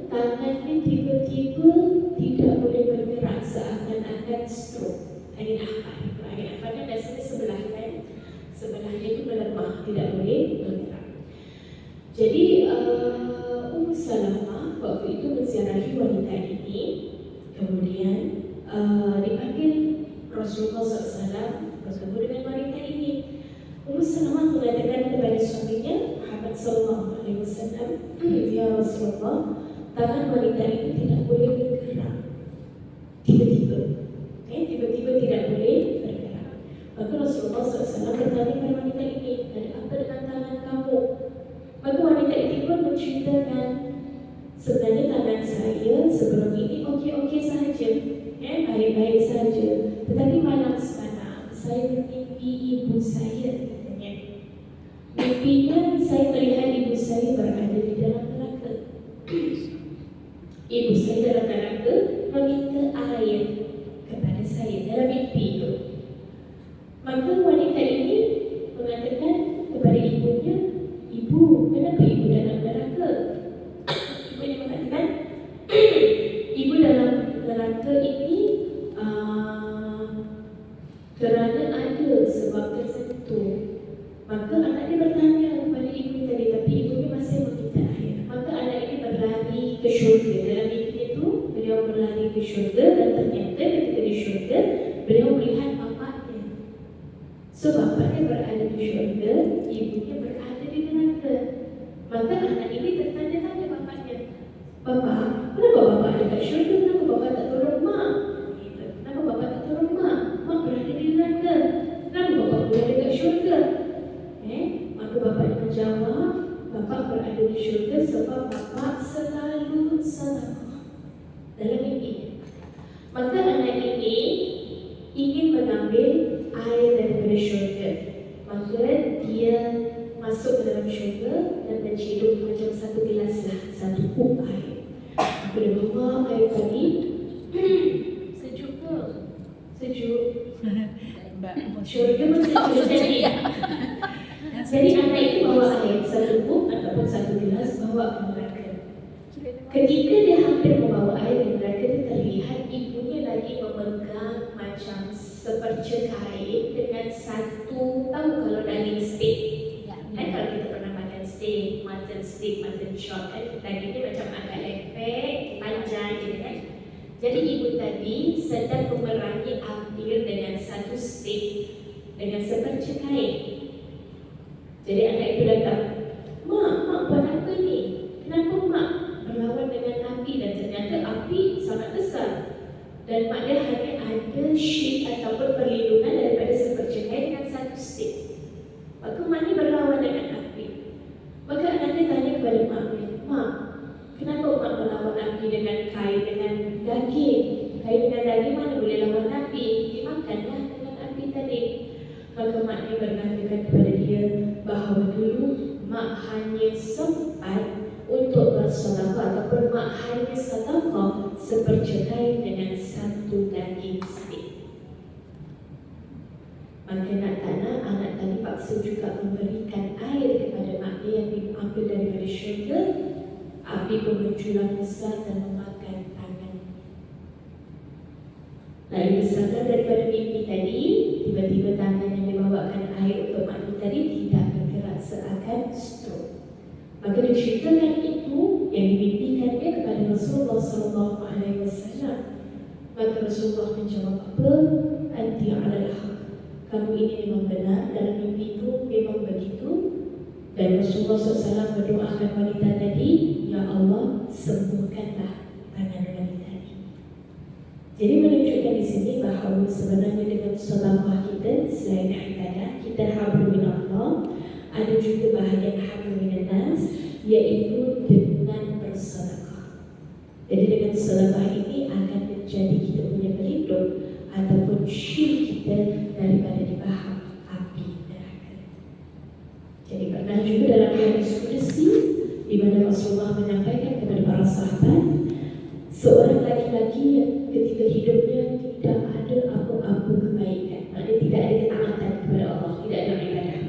S2: tangannya tiba-tiba tidak boleh bergerak seakan-akan stroke. Angin akbar. Angin akbar kan biasanya sebelah kan? Sebelahnya itu melemah, tidak boleh bergerak. Jadi Ummu Salamah waktu itu menziarahi wanita ini, kemudian dipanggil Rasulullah SAW bertemu dengan wanita ini. Ummu Salamah mengatakan kepada suaminya Muhammad SAW, ya Rasulullah, tangan wanita ini tidak boleh bergerak. Tiba-tiba tidak boleh bergerak. Maka Rasulullah SAW bertanya kepada wanita ini, ada apa dengan tangan kamu? Maka wanita itu pun menceritakan, sebenarnya tangan saya sebelum ini okey-okey sahaja, baik-baik sahaja. Tetapi malam semalam saya bermimpi ibu saya, katanya. Mimpinya saya melihat ibu saya berada di dalam neraka. Ibu saya dalam neraka meminta air kepada saya dalam mimpi itu. Maka wanita ini mengatakan kepada ibunya, ibu, kenapa ibu dalam neraka? Ibunya mengatakan, ibu dalam neraka ini kerana ada sebab tertentu. Maka anak dia bertanya kepada ibu tadi, tapi ibunya masih meminta air. Maka anak ini berlari ke syurga. Dalam mimpi itu, beliau berlari ke syurga dan ternyata ketika di syurga, beliau melihat bapaknya. So bapaknya berada di syurga, ibunya berada di neraka. Maka anak ini bertanya-tanya bapaknya, Bapak, kenapa bapak ada kat syurga? Kenapa bapak tak tolong mak? Kenapa bapak tak tolong mak? Mak berada di neraka. Kenapa bapak berada kat syurga? Maka bapak menjawab, bapak berada di syurga sebab bapak anak ini ingin mengambil air daripada syurga, maka dia masuk ke dalam syurga dan menciduk macam satu gelas lah, satu kup air. Aku dah bawa air tadi. Sejuk ke? Sejuk. Syurga masih sejuk tadi. Jadi anak itu bawa air satu kup ataupun satu gelas bawa ke neraka. Ketika dia hampir membawa air ke neraka, dia terlihat ibunya lagi memegang macam seperca kain dengan satu, tahu kalau daging steak. Kalau kita pernah makan steak, mutton chop kan, dagingnya macam agak lepek, panjang gitu kan. Jadi ibu tadi sedang memerangi air dengan satu steak dengan seperca kain. Jadi anak itu datang, mak buat apa ni? Kenapa mak berlawan dengan api? Dan ternyata api sangat besar. Dan mak dia hanya ada sheet ataupun perlindungan daripada seperca kain dengan satu stick. Maka mak ni berlawan dengan api. Maka anaknya tanya kepada maknya, mak, kenapa mak melawan api dengan kain dengan daging? Kain dengan daging mana boleh lawan api? Dimakanlah dengan api tadi. Maka maknya berkatakan kepada dia bahawa dulu mak hanya sempat untuk bersedekah ataupun mak hanya sedekah seperca kain dengan satu daging steak. Maka nak tak nak, anak tadi paksa juga memberikan air kepada maknya yang diambil daripada syurga. Api pun menjulang besar dan memakan tangan. Lalu bersadar daripada mimpi tadi, tiba-tiba tangan yang dibawakan air untuk maknya tadi tidak bergerak, seakan stroke. Maka diceritakan itu yang dimimpikannya kepada Rasulullah SAW. Maka Rasulullah menjawab, apa? Anti alal haq. Kamu ini memang benar, dalam mimpi itu memang begitu. Dan Rasulullah SAW berdoakan wanita tadi, ya Allah, sembuhkanlah tangan wanita ini. Jadi menunjukkan di sini bahawa sebenarnya dengan sedekah kita selain ibadah, kita hablum minallah, ada juga bahagian hablum minan nas, iaitu dengan bersedekah. Jadi dengan sedekah ini akan menjadi kita punya pelindung ataupun shield kita daripada dibahak api neraka. Jadi pernah juga dalam hadis qudsi di mana Rasulullah menyampaikan kepada para sahabat, seorang laki-laki yang ketika hidupnya tidak ada apa-apa kebaikan, maknanya tidak ada ketaatan kepada Allah, tidak ada ibadah.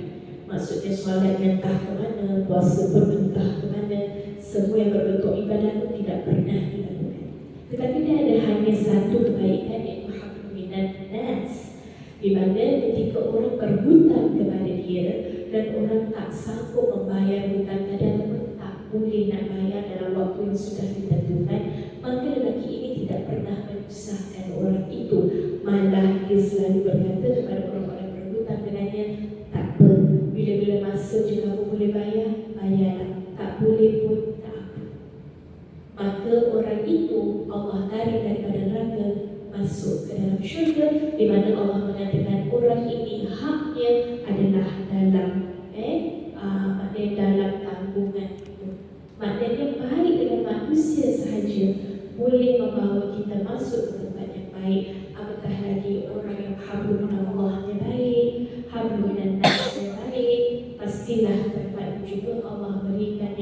S2: Maksudnya solatnya entah ke mana, puasa pun entah ke mana, semua yang berbentuk ibadah pun tidak pernah dilakukan. Tetapi dia ada hanya satu kebaikan, iaitu hablum minan nas, di mana ketika orang berhutang kepada dia dan orang tak sanggup membayar hutang tadi ataupun tak boleh nak bayar dalam waktu yang sudah ditentukan, maka lelaki ini tidak pernah menyusahkan orang itu. Malah dia selalu berkata kepada orang-orang yang berhutang dengannya, tak apa, bila-bila masa je kamu boleh bayar, bayarlah. Tak boleh pun tak apa. Maka orang itu Allah tarik daripada neraka masuk ke dalam syurga, di mana Allah mengatakan orang ini haknya adalah dalam maknanya dalam tanggungan itu. Maknanya baik dengan manusia sahaja boleh membawa kita masuk ke tempat yang baik, apatah lagi orang yang hablum minallahnya baik, hablum minan nasnya baik, pastilah tempat juga Allah berikan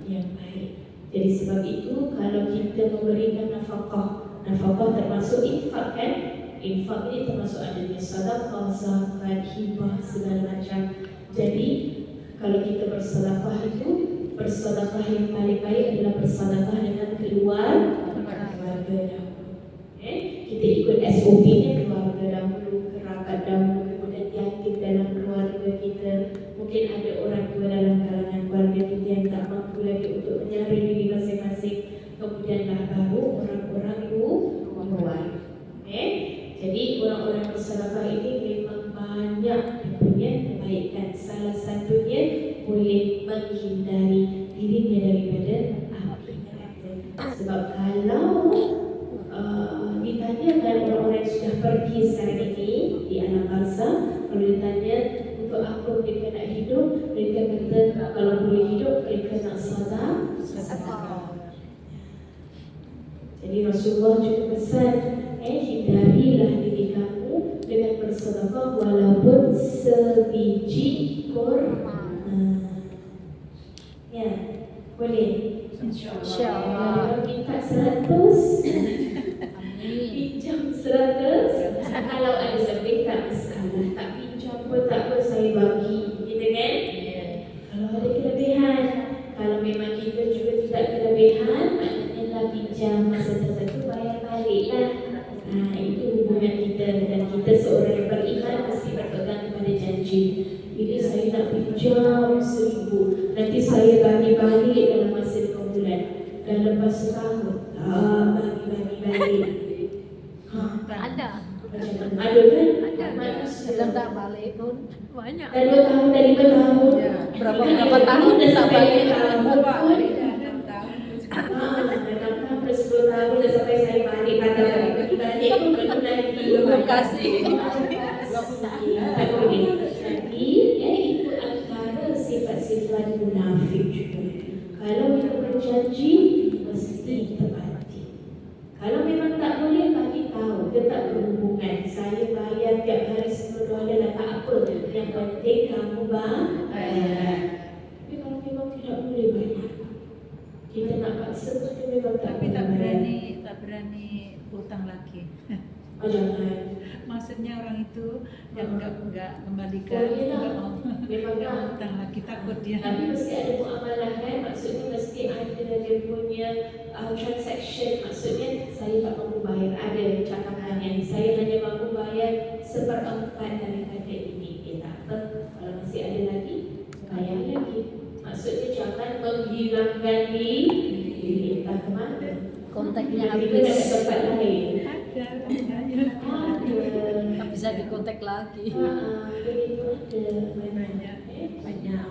S2: yang baik. Jadi sebab itu kalau kita memberikan nafkah termasuk infak kan? Infak ini termasuk adanya sedekah, zakat, hibah, segala macam. Jadi kalau kita bersedekah itu, bersedekah yang paling baik adalah bersedekah dengan keluarga dahulu. Kita ikut SOP-nya, keluarga dahulu, kerabat dahulu, kemudian yatim dalam keluarga kita. Mungkin ada orang tua dalam kalangan keluarga kita yang tak mampu lagi untuk menyara diri masing-masing. Kemudianlah baru orang-orang luar. Jadi orang-orang bersedekah ini memang banyak punya kebaikan. Salah satunya boleh menghindari dirinya daripada api neraka. Sebab kalau ditanyakan orang-orang yang sudah pergi sekarang ini di alam barzakh, kalau ditanya untuk apa mereka nak hidup, mereka kata kalau boleh hidup mereka nak sedekah. Jadi Rasulullah juga pesan hindarilah diri kamu dengan bersedekah walaupun sebiji kurma. Ya, boleh.
S1: InsyaAllah.
S2: Kalau minta 100,
S1: Amin.
S2: pinjam 100. Kalau ada lebih tak masalah, tak pinjam pun tak apa, saya bagi, gitu kan? Kalau ada kelebihan, kalau memang kita juga tidak kelebihan, maknanya lah pinjam masa tertentu bayar balik lah. Itu hubungan kita, dan kita seorang yang beriman mesti berpegang kepada janji. Ini saya nak pinjam 1,000, nanti saya bagi balik dalam masa 2 bulan, dan lepas setahun bagi balik.
S1: Ada.
S2: Ada kan?
S1: Ada.
S2: Manusia.
S1: Sedang tak balik pun banyak.
S2: Dan 2 tahun dan 5 tahun.
S3: Ya.
S1: Berapa tahun dah tak balik.
S2: tahun pun.
S3: 6 tahun.
S2: 6 tahun plus 10 tahun dah sampai saya balik balik pun belum lagi.
S1: Belum kasih.
S2: Tak boleh. Jadi itu antara sifat-sifat munafik juga. Kalau kita berjanji mesti tepati. Kalau memang tak boleh, bagi tahu, tetap berhubungan. Saya bayar tiap hari $10 dah tak apa. Yang penting kamu bayar. Tapi kalau memang tidak boleh bayar, kita nak paksa tu dia memang tak
S3: Tapi tak
S2: boleh.
S3: berani hutang lagi.
S2: Jangan.
S3: Maksudnya orang itu yang enggak kembalikan,
S2: Oh, iyalah.
S3: enggak mau
S2: Memang
S3: enggak
S2: lah.
S3: mau hutang lagi, takut dia.
S2: Tapi mesti ada muamalah kan, maksudnya mesti ada dia punya transaction. Maksudnya saya tak mampu bayar, ada cakapannya. Saya hanya mampu bayar 1/4 daripada ini. Tak apa, kalau masih ada lagi, bayar lagi. Maksudnya jangan menghilangkan diri. Entah ke mana.
S1: Kontaknya
S2: Kita
S1: habis.
S2: kat tempat lain.
S3: Ada.
S2: Ada.
S1: Tak bisa dikontak lagi.
S2: Begitu ada.
S3: Banyak.
S2: Banyak.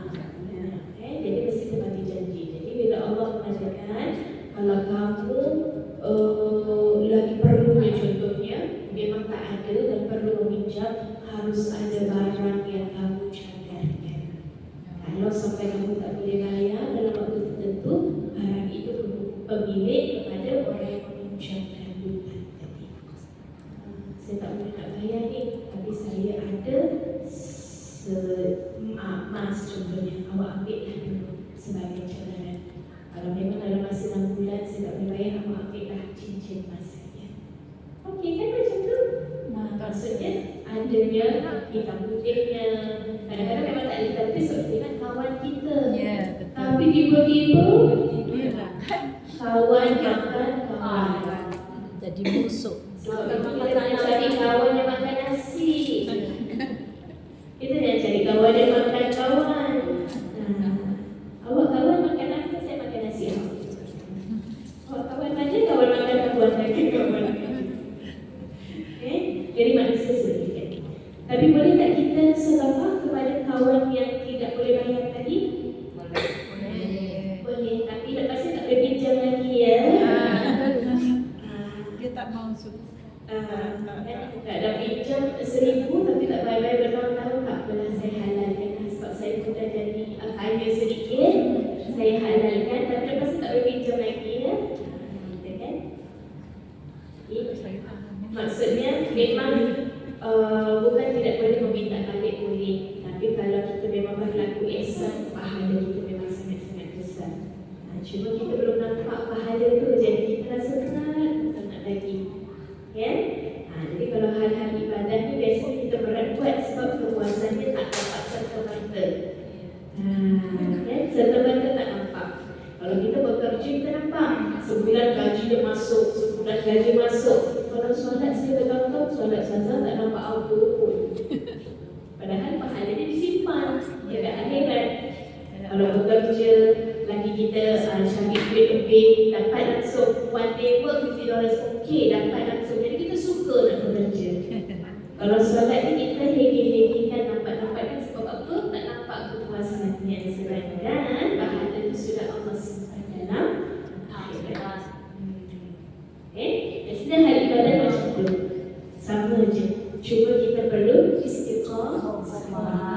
S2: Jadi mesti tepati janji. Jadi bila Allah mengatakan kalau kamu lagi perlunya, contohnya memang tak ada dan perlu meminjam, harus ada barang yang kamu cadangkan. Kalau sampai kamu tak boleh bayar dalam waktu tertentu, barang itu pemilik kepada orang yang meminjamkan hutang tadi. Saya tak boleh nak bayar ni, tapi saya ada emas contohnya, awak ambil lah dulu sebagai cadangan. Kalau memang dalam masa 6 bulan saya tak boleh bayar, awak ambil lah cincin emas saya. Okey kan macam tu? Maksudnya adanya hitam putihnya. Kadang-kadang memang tak ada hitam putih sebab dia kan kawan kita.
S3: Ya, betul.
S2: Tapi tiba-tiba
S3: Itulah.
S2: kawan makan kawan.
S1: Jadi musuh.
S2: Sebab itu kita nak cari kawan yang makan nasi. Kita nak cari kawan yang makan kawan. Awak kawan makan apa? Saya makan nasi. Awak kawan mana? Kawan makan kawan lagi kawan. Jadi manusia sedemikian. Tapi boleh tak kita sedekah kepada kawan yang tidak boleh bayar tadi? Boleh. Tapi lepas tu tak boleh pinjam lagi ya.
S3: Dia tak mau
S2: Tak ada pinjam 1,000 tapi tak bayar bertahun-tahun, tak apalah, saya halalkan sebab saya pun dah jadi kaya sedikit, saya halalkan, tapi lepas tu tak boleh pinjam lagi ya. Betul kan? Maksudnya memang bukan tidak boleh meminta balik, boleh, tapi kalau kita memang berlaku ihsan, pahala kita memang sangat-sangat besar. Cuma kita belum nampak pahala tu, jadi kita rasa berat, tak nak lagi. Ya? Jadi kalau hal-hal ibadah ni biasanya kita berat buat sebab kepuasannya tak nampak serta-merta. Serta-merta tak nampak. Kalau kita bekerja kita nampak sebulan gaji dia masuk, sebulan gaji masuk. Kalau solat saya bertahun-tahun, solat saja tak nampak auto pun. Padahal pahala dia disimpan dekat akhirat. Kalau bekerja lagi kita cari duit lebih, dapat langsung one day work $50, okey, dapat langsung. Jadi kita suka nak bekerja. Kalau solat ni kita heavy kan, nampak-nampakkan sebab apa? Tak nampak kepuasannya. Sedangkan pahala itu sudah Allah simpan dalam akhirat. Biasanya hal ibadah macam tu, sama je. Cuma kita perlu istiqamah,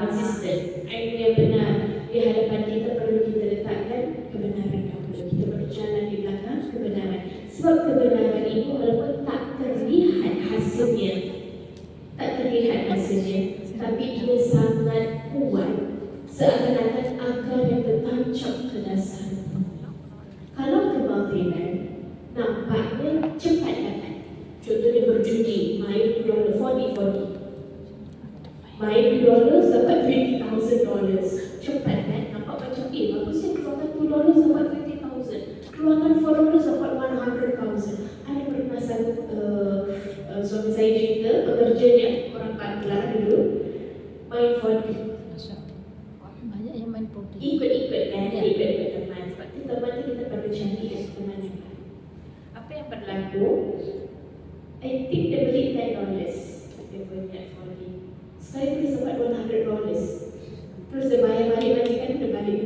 S2: konsisten. Ilmu yang benar di hadapan kita perlu kita letakkan kebenaran dahulu. Kita berjalan di belakang kebenaran. Sebab kebenaran ini walaupun tak terlihat rasanya tak terlihat rasanya, tapi dia sangat kuat, seakan-akan akar yang tertancap ke dasar. Kalau kebatilan nampaknya cepat dapat. Contohnya berjudi, main $40, main $2 dapat $20,000. Cepat kan? Nampak macam bagusnya keluarkan $2 dapat $20,000, keluarkan $4 dapat $100,000. Ada pernah suami saya cerita, pekerjanya orang Bangla dulu main 4D.
S1: Banyak yang main putih.
S2: Ikut-ikut kan,
S1: Ya.
S2: ikut-ikut teman. Sebab tu teman tu kita pada cantik dan teman juga. Apa yang berlaku? I think dia beli $10 dia punya 4D. Sekali tu dia sempat $100. Terus dia bayar balik majikan, dia balik.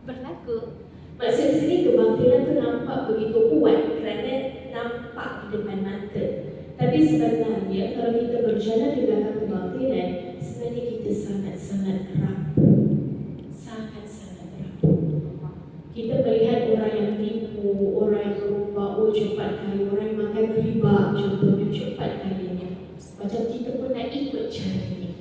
S2: Berlaku. Maksud sini kebangkitan tu nampak begitu kuat kerana nampak di depan mata. Tapi sebenarnya kalau kita berjalan di belakang kebangkitan, sebenarnya kita sangat-sangat rapuh. Sangat-sangat rapuh. Kita melihat orang yang tipu, orang yang berubah, cepat kaya, orang yang makan riba, contohnya cepat kayanya. Macam kita pun nak ikut caranya.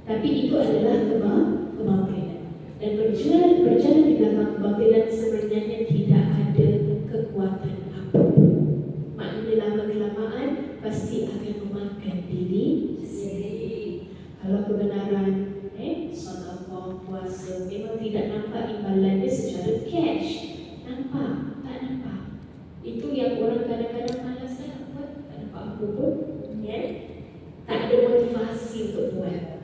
S2: Tapi itu adalah kebangkitan. Dan berjalan di belakang kebatilan sebenarnya tidak ada kekuatan apapun. Maknanya lama-kelamaan pasti akan memakan diri sendiri. Kalau kebenaran, sedekah, puasa memang tidak nampak imbalannya secara cash. Nampak? Tak nampak. Itu yang orang kadang-kadang malas nak buat, tak nampak apa pun. Tak ada motivasi untuk buat.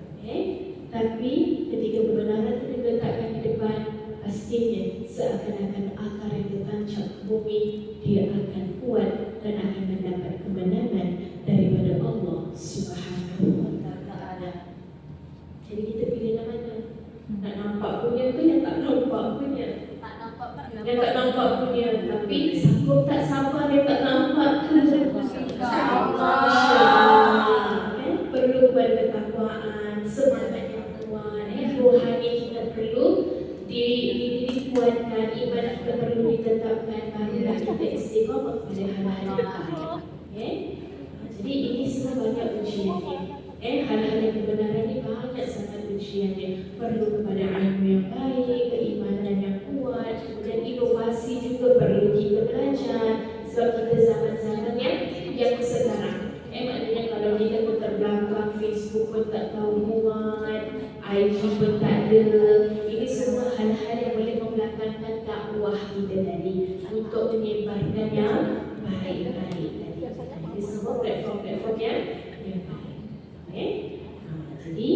S2: Tapi ketika kebenaran itu diletakkan di depan, pastinya seakan-akan akar yang tertancap ke bumi, dia akan kuat dan akan mendapat kemenangan daripada Allah Subhanahu wa Ta'ala. Jadi kita pilih yang mana? Nak nampak punya ke yang tak nampak punya?
S1: Tak nampak tak
S2: Yang tak nampak punya, tapi sanggup tak sabar yang tak nampak tu. Perlu berketakwaan, semangat yang kuat, rohani kita perlu dikuatkan, ibadah kita perlu ditetapkan, barulah kita istiqamah pada hal-hal yang baik. Jadi ini semua banyak ujiannya. Hal-hal yang kebenaran ini banyak sangat ujiannya. Perlu kepada ilmu yang baik, keimanan yang kuat, kemudian inovasi juga perlu kita belajar. Sebab kita zaman-zaman yang sekarang. Maknanya kalau kita pun terbelakang, Facebook pun tak tahu muat, IG pun tak ada. Ini semua hal-hal yang boleh membelakangkan dakwah kita tadi untuk menyebarkan yang baik-baik tadi. Ini semua platform-platform yang baik. Jadi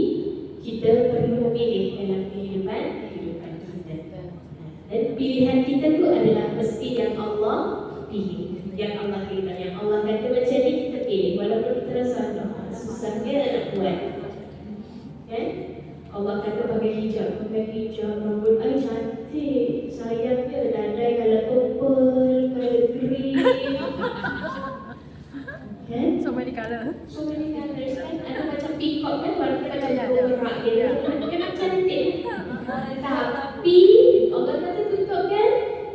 S2: kita perlu memilih dalam kehidupan kita. Dan pilihan kita tu adalah mesti yang Allah pilih. Yang Allah pilih, yang Allah kata macam ni kita pilih. Walaupun kita rasa susahnya nak buat. Allah kata pakai hijab, rambut ai cantik, sayangnya dadai kalau purple, kalau green.
S3: So many color.
S2: So many colors kan, ada macam peacock kan, warna macam bergerak gitu. Memang cantik. Tapi Allah kata tutup kan,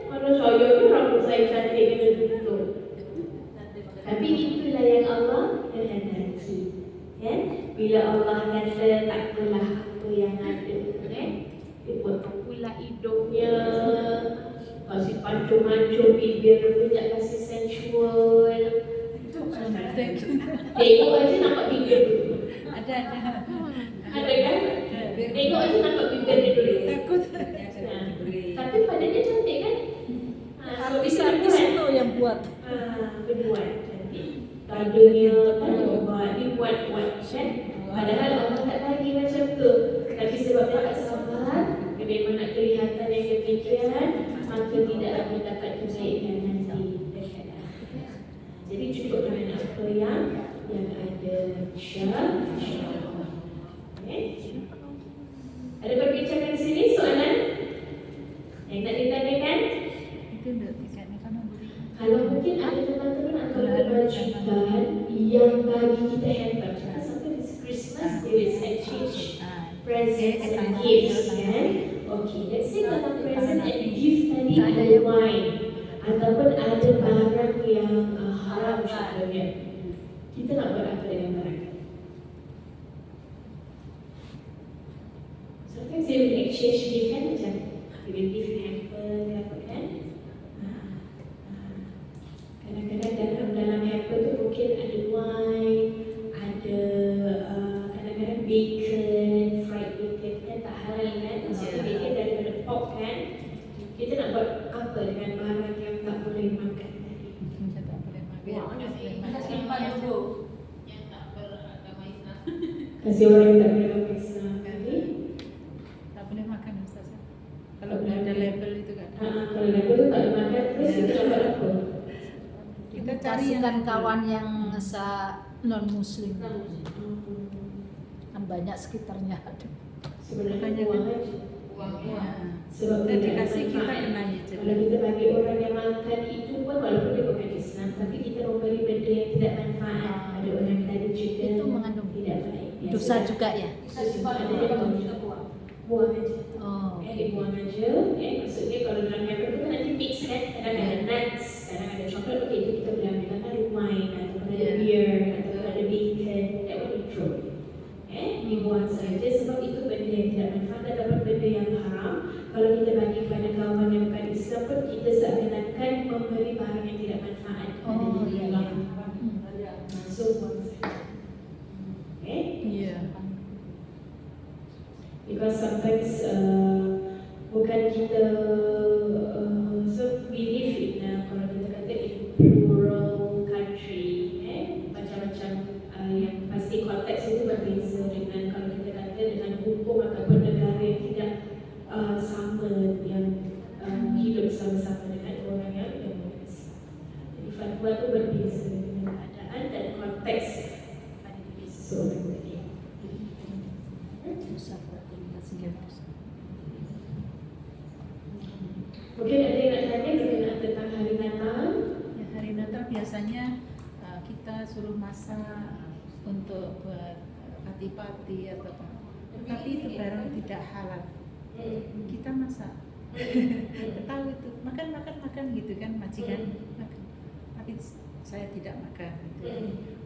S2: mana sayangnya rambut saya cantik kena tutup. Tapi itulah yang Allah kehendaki. Bila Allah kata tak apalah apa yang ada, dia potong pula hidungnya, kasih pancung-mancung bibir dia, kasih sensual. Tengok aja nampak bibir dulu.
S3: Ada.
S2: Ada kan? Tengok aja nampak bibir dia dulu.
S3: Takut.
S2: Tapi badannya cantik kan?
S1: Artis-artis itu yang buat.
S2: Berbuat cantik. Dadanya dibuat-buat kan? Padahal Allah tak bagi macam tu. Tapi sebab dia tak sabar, dia memang nak kelihatan yang demikian, maka tidak akan dapat kebaikan nanti dekat akhirat. Jadi cukup dengan apa yang ada, insya-Allah. Ada perbincangan di sini soalan? Yang nak ditanyakan?
S3: Itu dekat ni kan boleh.
S2: Kalau mungkin ada teman-teman atau kewajiban yang bagi kita handbag. Kita sampai di Christmas, there is exchange presents and gifts kan? Okay, let's say kalau present and gift tadi ada wine ataupun ada barang yang haram contohnya, kita nak buat apa dengan barang? Sometimes they will exchange gift kan, macam they will give you hamper ke apa kan. Kadang-kadang dalam hamper tu mungkin ada wine, ada kadang-kadang bacon, fried bacon kan, tak halal kan. Maksudnya bacon daripada pork kan. Kita nak buat apa dengan barang yang tak boleh makan tadi?
S3: Kita tak boleh makan.
S4: Kita simpan dulu yang tak beragama Islam.
S2: Kasih orang yang tak boleh makan Islam tadi.
S3: Tak boleh makan Ustaz. Kalau ada label itu kan.
S2: Kalau level tu tak boleh makan, terus kita nak buat apa?
S3: Kita cari yang
S1: Kasihkan kawan yang non muslim. Kan banyak sekitarnya ada.
S2: Sebenarnya uang aja.
S4: Uangnya.
S2: Sebab
S3: Kita
S2: tidak
S3: dikasih kita
S2: manfaat.
S3: kena ya.
S2: Kalau kita bagi orang yang makan itu pun walaupun dia bukan Islam, tapi kita memberi benda yang tidak manfaat. Ada orang yang tadi cerita
S1: Itu mengandung
S2: tidak baik.
S1: dosa juga ya.
S4: Kita simpan dulu baru kita buang.
S2: Buang aja.
S1: Oh.
S2: Dibuang aja. Maksudnya kalau dalam hamper tu kan nanti mix kan. Kadang ada nuts, kadang ada coklat. Okey, itu kita boleh ambil. Kadang ada wine, ataupun ada beer, ataupun ada bacon. That one we throw. Dibuang saja sebab itu benda yang tidak manfaat ataupun benda yang haram. Kalau kita bagi kepada kawan yang bukan Islam pun, kita seakan-akan memberi barang yang tidak manfaat kepada
S1: Oh,
S2: diri
S1: iya,
S2: kita. So, buang saja.
S3: Iya.
S2: Because sometimes bukan kita so we live in kalau kita kata in plural country, macam-macam yang pasti konteks itu berbeza dengan kalau kita kata dengan hukum ataupun negara yang tidak sama, yang hidup sama-sama dengan orang yang Islam. Jadi fatwa itu berbeza dengan keadaan dan konteks pada diri seseorang tadi.
S1: Dosa berarti kasihkan dosa.
S2: Mungkin ada yang nak tanya berkenaan tentang hari Natal?
S3: Ya, hari Natal biasanya kita suruh masak untuk buat party-party atau apa. Tapi itu barang tidak halal. Kita masak. Tahu itu makan gitu kan majikan makan. Tapi saya tidak makan. Gitu.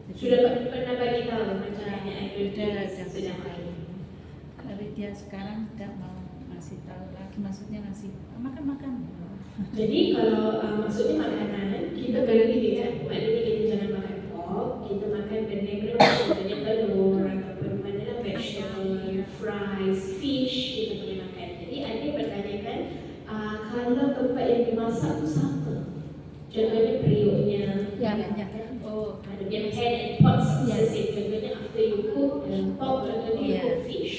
S3: Jadi,
S2: Sudah pernah bagi tahu macam mana
S3: sudah
S2: sudah
S3: tahu. Tapi dia sekarang tidak mau ngasih tahu lagi. Maksudnya ngasih makan.
S2: Jadi kalau maksudnya makanan kita bagi dia, maknanya kita jangan makan pork, kita makan benda yang berlemak, contohnya telur ataupun mana vegetable, fries, fish kita boleh makan. Jadi ada yang bertanyakan kalau tempat yang dimasak tu sama, contohnya periuknya,
S1: Ya.
S3: Oh,
S2: ada yang pan and pots
S1: Ya.
S2: same. Contohnya after you cook pork, contohnya you
S3: Ya.
S2: cook fish,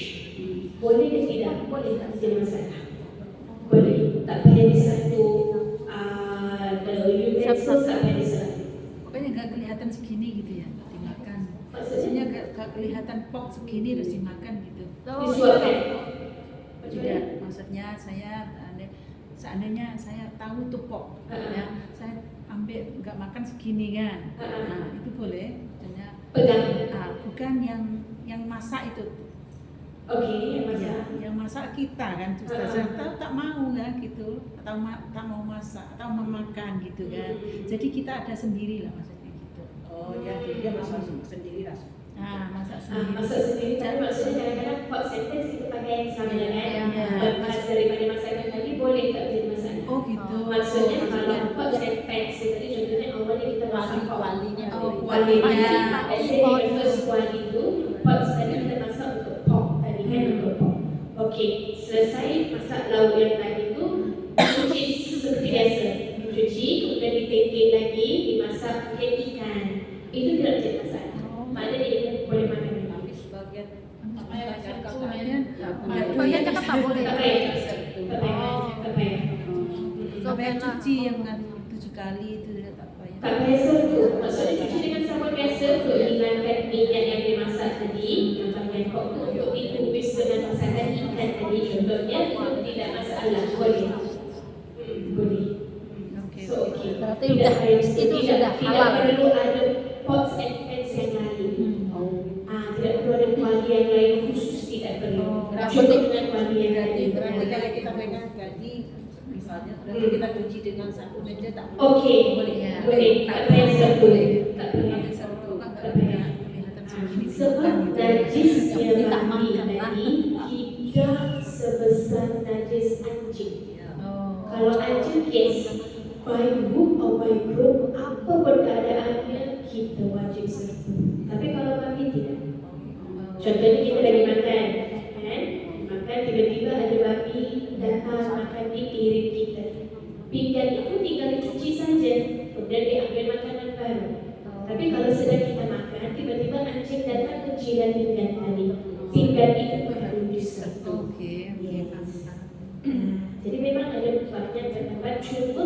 S2: boleh ke tidak? Boleh tak? Tidak masalah. Boleh. Tak payah di satu the utensils tak payah di satu.
S3: pokoknya nggak kelihatan segini gitu ya dimakan.
S2: Maksudnya
S3: Nggak kelihatan pork segini terus dimakan gitu.
S2: disuapkan.
S3: Tidak, maksudnya saya seandainya saya tahu tuh pork, ya saya ambil nggak makan segini kan, nah itu boleh. Maksudnya
S2: Pegang.
S3: bukan yang masak itu.
S2: Okey, yang
S3: Ya,
S2: masak.
S3: yang masak kita kan, Ustazah tahu tak mau kan gitu, atau tak mau masak, atau memakan gitu kan. Jadi kita ada sendiri lah maksudnya gitu.
S5: Oh ya, jadi dia masak sendiri lah.
S3: Masak sendiri.
S2: Masak sendiri, tapi maksudnya kadang-kadang pot sentence kita pakai yang sama kan.
S3: Ya.
S2: Lepas daripada masakan tadi boleh tak jadi masakan.
S3: Oh gitu.
S2: Maksudnya kalau pot sentence tadi contohnya awalnya kita masak pot.
S1: Walinya.
S2: Kualinya, let's say the first kuali itu, pot tadi kita masak untuk pork tadi kan, untuk pork. Okey, selesai masak lauk yang tadi itu, cuci seperti biasa. Cuci, kemudian dipekik lagi, dimasak mungkin ikan. Itu tidak jadi masalah. Maknanya dia boleh makan lagi.
S5: Tapi sebagian
S4: Apa yang
S3: Kemudian
S1: Bagian cakap tak boleh.
S2: Tak payah. Tak payah. Tak payah.
S3: sampai cuci yang 7 kali itu tak payah.
S2: Tak payah serta. Maksudnya cuci dengan sabun biasa untuk hilangkan minyak yang dimasak tadi. Yang bagian pork tu untuk ditumis dengan masakan ikan tadi. Contohnya itu tidak masalah. Boleh. Boleh.
S3: Oke.
S2: So okey.
S1: Berarti
S2: Tidak
S1: udah-
S2: payah-
S1: itu
S2: tidak-
S1: sudah
S2: tidak
S1: halal.
S2: perlu ada pots and pans yang lain. Tidak perlu ada kuali yang lain khusus. Tidak perlu.
S1: Yang
S2: Cukup
S1: penting-
S2: dengan kuali yang lain.
S5: berarti kalau kita pegang gaji Misalnya kalau kita cuci dengan sabun aja tak boleh.
S2: Oke,
S3: Boleh, ya.
S2: boleh. Tak payah sabun. Tak payah.
S3: Pakai sabun kan nggak ada kelihatan segini
S2: Sebab
S3: gitu.
S2: najis
S1: Yang
S2: yang
S1: penting tak
S2: mandi
S1: makan lah.
S2: tadi tidak sebesar najis anjing.
S3: Oh.
S2: Kalau anjing, yes, by book or by group, apa pun keadaannya kita wajib serta. Tapi kalau babi tidak. Contohnya kita lagi makan, kan? Makan tiba-tiba ada babi datang makan di piring kita. Pinggan itu tinggal dicuci saja, kemudian diambil makanan baru. Tapi kalau sedang kita makan, tiba-tiba anjing datang menjilat pinggan tadi. Pinggan itu perlu diserta.
S3: Oke, paham.
S2: Jadi memang ada banyak pendapat, cuma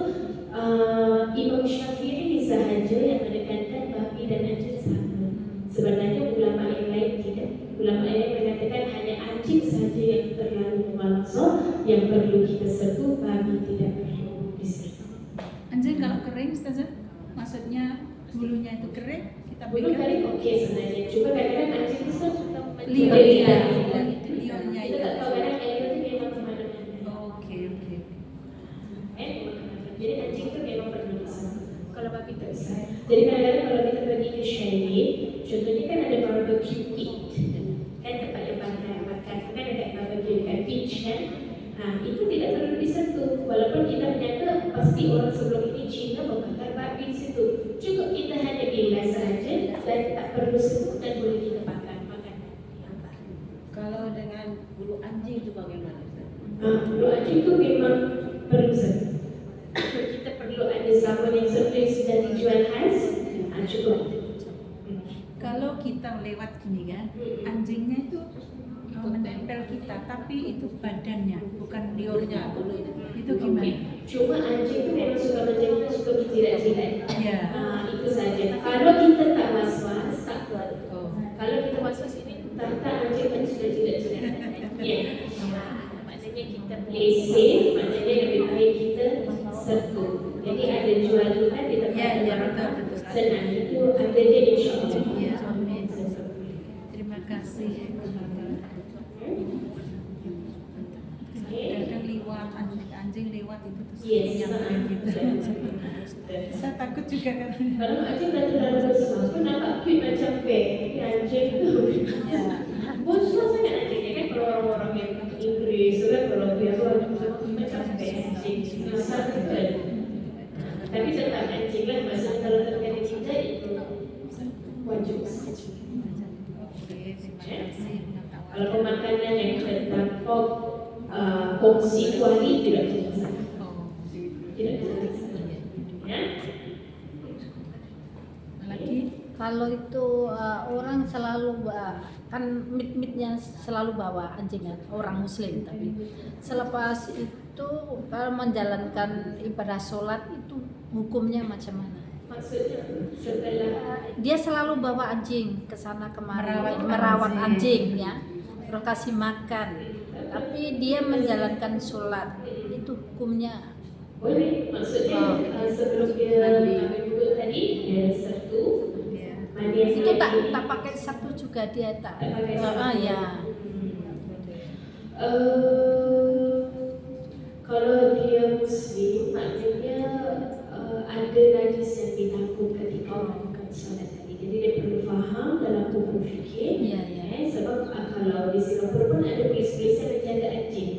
S2: Imam Syafi'i sahaja yang menekankan babi dan anjing sama. Sebenarnya ulama yang lain tidak. Ulama yang mengatakan hanya anjing sahaja yang terlalu mubalazah yang perlu kita serta, babi tidak perlu diserta.
S3: Anjing kalau kering, Ustazah, maksudnya bulunya itu kering, kita
S2: Bulu
S3: berikan
S2: kering oke sebenarnya, cuma kadang-kadang anjing itu kan suka
S3: liur,
S2: menjelita.
S3: liurnya
S2: Kita
S3: itu.
S2: tak tahu kadang air itu memang kemana-mana.
S3: Oke.
S2: Jadi anjing itu memang perlu diserta. Kalau babi tak bisa. Jadi kadang-kadang kalau kita pergi ke chalet, contohnya kan ada barbecue pit, kan tempat yang makan, kan ada barbecue dekat beach kan. Itu tidak perlu disentuh. Walaupun kita menyangka pasti orang sebelum ini Cina membakar babi di situ. Cukup kita hanya bilas saja dan tak perlu sentuh dan boleh kita makan.
S5: Kalau dengan bulu anjing itu bagaimana?
S2: Bulu anjing itu memang perlu sentuh. Kita perlu ada sabun yang sudah dijual khas. Cukup.
S3: Kalau kita lewat gini kan, anjingnya itu menempel kita, tapi itu badannya, bukan liurnya. Itu gimana?
S2: Cuma anjing itu memang suka menjadi suka berjilat-jilat.
S3: Ya.
S2: Itu saja. Kalau kita tak was-was, tak kuat.
S3: Oh.
S2: Kalau kita was-was ini, tak anjing tadi sudah jilat-jilat. Ya. Maknanya kita play safe, maknanya lebih baik kita serta. Jadi ada jual juga di tempat
S3: Ya, betul.
S2: senang itu ada dia insyaAllah.
S3: Ya, amin. Terima kasih. Kadang lewat anjing lewat itu terus
S2: Yes.
S3: nyamperin gitu. Saya takut juga kan.
S2: Kalau anjing dah terlalu besar, tu nampak cute macam bear. Tapi anjing tu besar sangat anjingnya kan. Kalau orang-orang yang Inggeris tu kan, kalau bear tu macam bear anjing. Besar tu kan. Tapi tetap anjing lah. Maksudnya kalau terkena kita itu wajib saja.
S3: Oke, terima kasih.
S2: Kalau pemakanan yang terdampak kongsi kuali tidak bisa.
S3: Oh,
S2: Tidak bisa. Ya.
S3: lagi
S1: Kalau itu orang selalu kan mit-mitnya selalu bawa anjing kan, orang muslim, tapi selepas itu kalau menjalankan ibadah sholat itu hukumnya macam mana?
S2: Maksudnya setelah
S1: Dia selalu bawa anjing ke sana kemari,
S3: Merawat
S1: merawat
S3: anjing.
S1: anjing ya, terus kasih makan, tapi dia menjalankan sholat, itu hukumnya
S2: boleh, maksudnya sebelum dia duduk tadi dia sertu
S3: ya.
S2: mandi
S1: itu tak pakai satu juga dia tak.
S2: Tak pakai satu.
S1: Ya.
S2: Kalau dia muslim maknanya ada najis yang ditakut ketika melakukan solat tadi. Jadi dia perlu faham dalam hukum fikir.
S1: Ya.
S2: Sebab kalau di Singapura pun ada polis-polis yang menjaga anjing.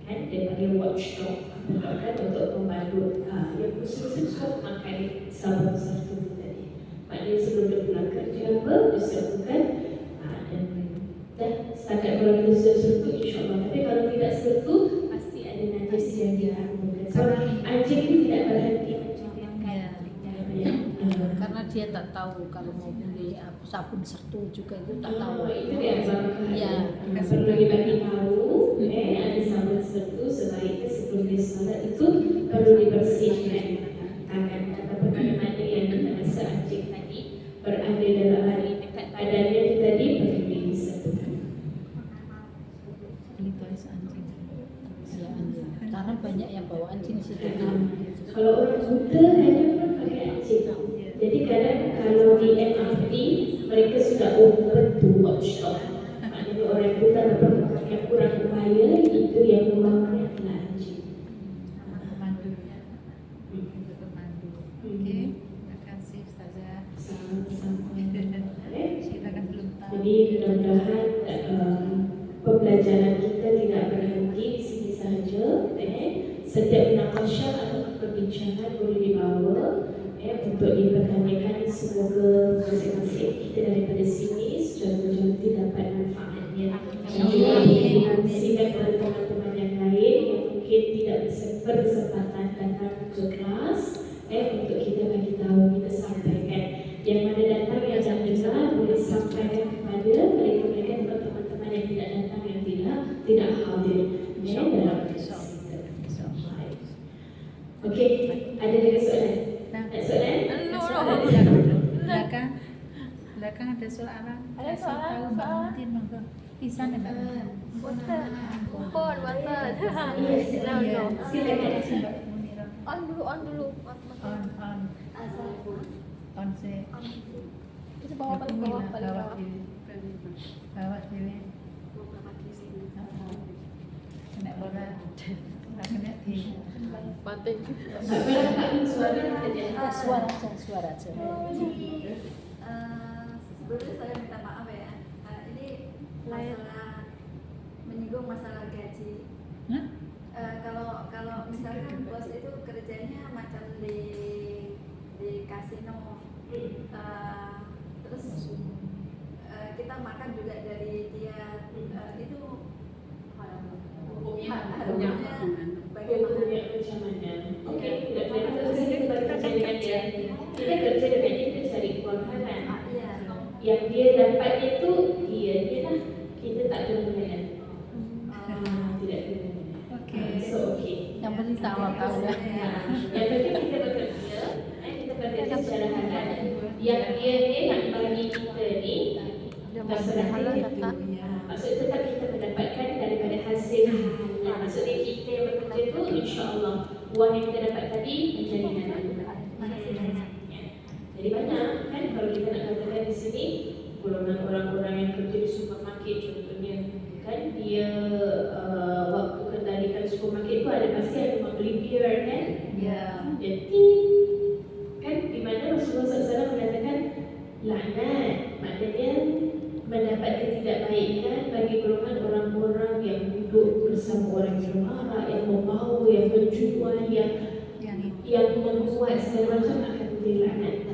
S2: Kan dia panggil watchdog kan untuk membantu yang muslim suka makan sabun sertu tadi. Maknanya sebelum dia pulang kerja dia sertukan dan dah setakat kalau kita sudah sertu insyaAllah. Tapi kalau tidak sertu pasti ada najis yang ditangguhkan. So anjing ini tidak berhenti
S1: Karena dia tak tahu kalau mau beli sabun sertu juga itu tak tahu.
S2: itu dia abang.
S1: Ya.
S2: Perlu dibagi tahu ada sabun sertu sebaiknya sebelum dia solat itu perlu dibersihkan tangan ataupun mana yang kita rasa anjing tadi berada dalam hari dekat badannya itu tadi perlu disertukan.
S3: Ini tulis anjing.
S1: Ya, anjing. Karena banyak yang bawa anjing di situ.
S2: Kalau orang buta hanya pun pakai anjing. Jadi kadang kalau di MRT mereka sudah open to watchdog. Maknanya orang buta ataupun yang kurang upaya itu yang membawa adalah anjing. Jadi mudah-mudahan pembelajaran kita tidak berhenti di sini sahaja. Setiap munakasyah atau perbincangan boleh dibawa untuk dipertanyakan. Semoga masing-masing kita daripada sini secara berjati dapat manfaatnya. Dan juga dikongsikan kepada teman-teman yang lain yang mungkin tidak berkesempatan datang ke kelas untuk kita bagi tahu, kita sampaikan. Yang mana datang yang jam dengar boleh sampaikan kepada mereka-mereka teman-teman yang tidak datang, yang tidak hadir dalam kelas. Okey, ada lagi soalan? Ada soalan?
S3: Belakang ada soalan.
S4: Ada soalan,
S3: Tahu Mbak
S4: soalan.
S3: Mutin monggo. Bisa nih Mbak Mutin.
S4: Water. Water.
S3: Iya.
S4: No.
S2: Silakan.
S3: Mbak Munira.
S4: On dulu.
S3: On se.
S4: Bisa bawa paling bawah.
S3: Bawah diri. Kena bola. Kena di.
S4: Banting.
S1: Suara aja.
S6: Sebelumnya saya minta maaf ya. Ini masalah menyinggung masalah gaji.
S3: Hah?
S6: Kalau misalkan bos itu kerjanya macam di kasino, terus kita makan juga dari dia, itu
S2: Hukumnya
S6: bagaimana?
S2: macam mana? Okey, tidak kita kerja dengan dia. Kita kerja dengan dia, kita cari keluar halal.
S6: Iya.
S2: Yang dia dapat itu dia lah. Kita tak kena mengenal. Tidak kena mengenal.
S3: Okey.
S2: So okey.
S1: Yang penting tahu ya.
S2: Yang penting kita bekerja, kita bekerja secara halal. Yang dia ni nak bagi kita ni, terserah dia. Maksud tetap kita mendapatkan daripada hasil halal. Maksudnya kita yang bekerja tu, insya-Allah wang yang kita dapat tadi menjadi halal. Jadi banyak kan kalau kita nak katakan di sini golongan orang-orang yang kerja di supermarket contohnya kan dia waktu kendalikan supermarket tu ada pasti ada orang beli beer kan.
S3: Ya.
S2: Jadi kan di mana Rasulullah SAW mengatakan laknat maknanya mendapat ketidakbaikan bagi golongan orang-orang yang duduk bersama orang yang marah, yang membawa, yang menjual, yang membuat segala macam akan menjadi laknat.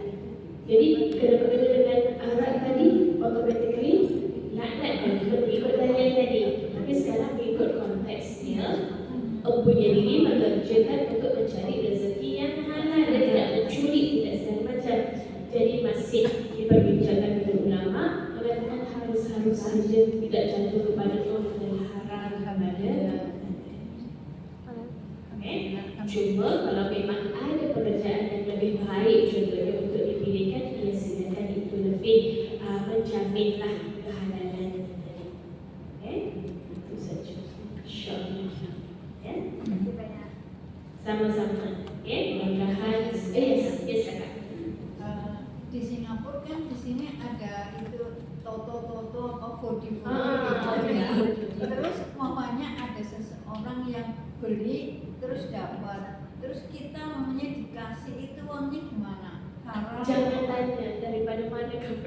S2: Jadi kena berkata dengan Arab tadi automatically laknat kan kita mengikut dalil tadi. Tapi sekarang mengikut konteksnya mempunyai diri mengerjakan untuk mencari rezeki yang halal dan tidak mencuri, tidak segala macam. Jadi masih diperbincangkan dengan ulama mengatakan harus saja tidak jatuh kepada orang yang haram kepada. Cuma kalau memang ada pekerjaan yang lebih baik contohnya untuk dipilihkan, ia silakan, itu lebih menjaminlah kehalalan tadi. Itu saja. InsyaAllah.
S6: Terima kasih banyak.
S2: Sama-sama. Mudah-mudahan. Yes, kakak.
S7: Di Singapura kan di sini ada itu toto atau body terus mamanya ada seseorang yang beli terus dapat, terus kita mamanya dikasih, itu uangnya gimana? Haram?
S2: Jangan tanya daripada mana kamu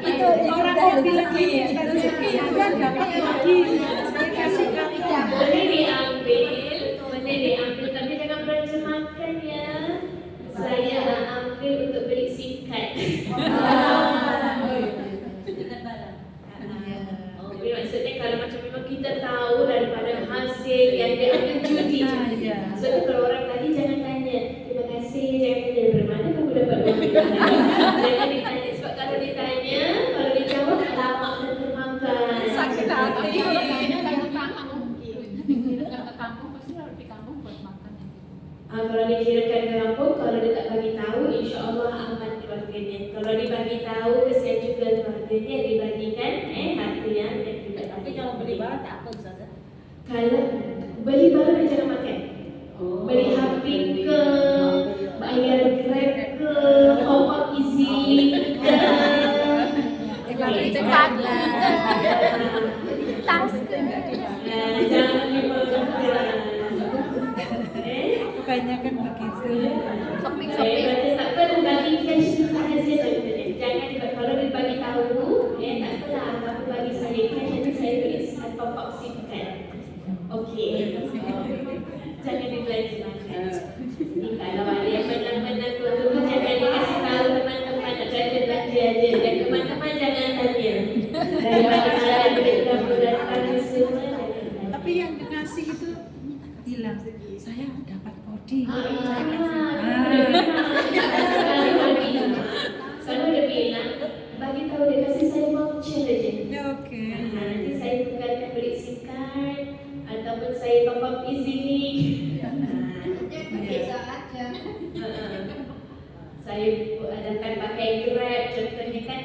S1: Itu orang hobi lagi.
S2: boleh diambil, tapi jangan belanja makan ya. Saya ambil untuk beli sikat. Jadi maksudnya kalau macam memang kita tahu daripada hasil yang dia ambil judi je. So kalau orang tadi jangan tanya, terima kasih, jangan tanya dari mana kamu dapat uang itu. Jangan ditanya, sebab kalau ditanya, kalau dijawab lama dan termakan.
S4: Sakit hati.
S2: Kalau dikirimkan ke kampung, kalau dia tak bagi tahu, insya-Allah aman keluarganya. Kalau dibagi tahu, kesian juga keluarganya dibagikan harta yang tidak.
S5: Tapi kalau beli barang tak apa Ustaz.
S2: Kalau beli barang jangan makan. Beli HP ke, bayar Grab ke, home easy ke.
S4: Dekat. Tas ke.
S2: Jangan dimakan.
S3: Kebanyakan begitu.
S4: Shopping.
S2: Tak apa, bagi cash tahu, tak apalah, apa bagi saya kan nanti saya boleh top up SIM card. Okey. Jangan dibelanjakan. Jadi kalau ada yang menang-menang tu jangan dikasih tahu teman-teman, nak belanja aja. Dan teman-teman jangan tanya. Dan yang ada duit berapa datang semua.
S3: Tapi yang dikasih itu bilang, saya dapat kodi.
S2: Saya udah bilang, bagi tahu dia kasih saya voucher aja.
S3: Oke.
S2: Nanti saya tukarkan beli SIM card ataupun saya top up EasyLink.
S7: Bisa aja.
S2: Saya akan pakai Grab contohnya kan.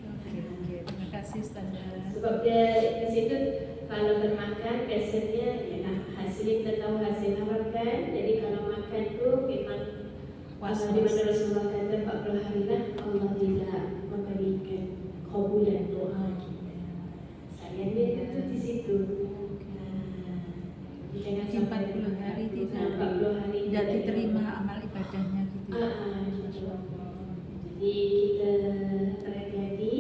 S3: Oke. Terima kasih Ustazah.
S2: Sebab dia di situ kalau bermakan biasanya ialah hasil kita tahu hasil harapan. Jadi kalau makan tu memang di mana Rasulullah kata 40 hari lah Allah tidak memberikan kabulan doa kita. Sayangnya itu di situ. Jangan sampai
S3: 40 hari tidak
S2: 40 hari
S3: tidak diterima amal ibadahnya gitu.
S2: gitu. Jadi kita terhati-hati,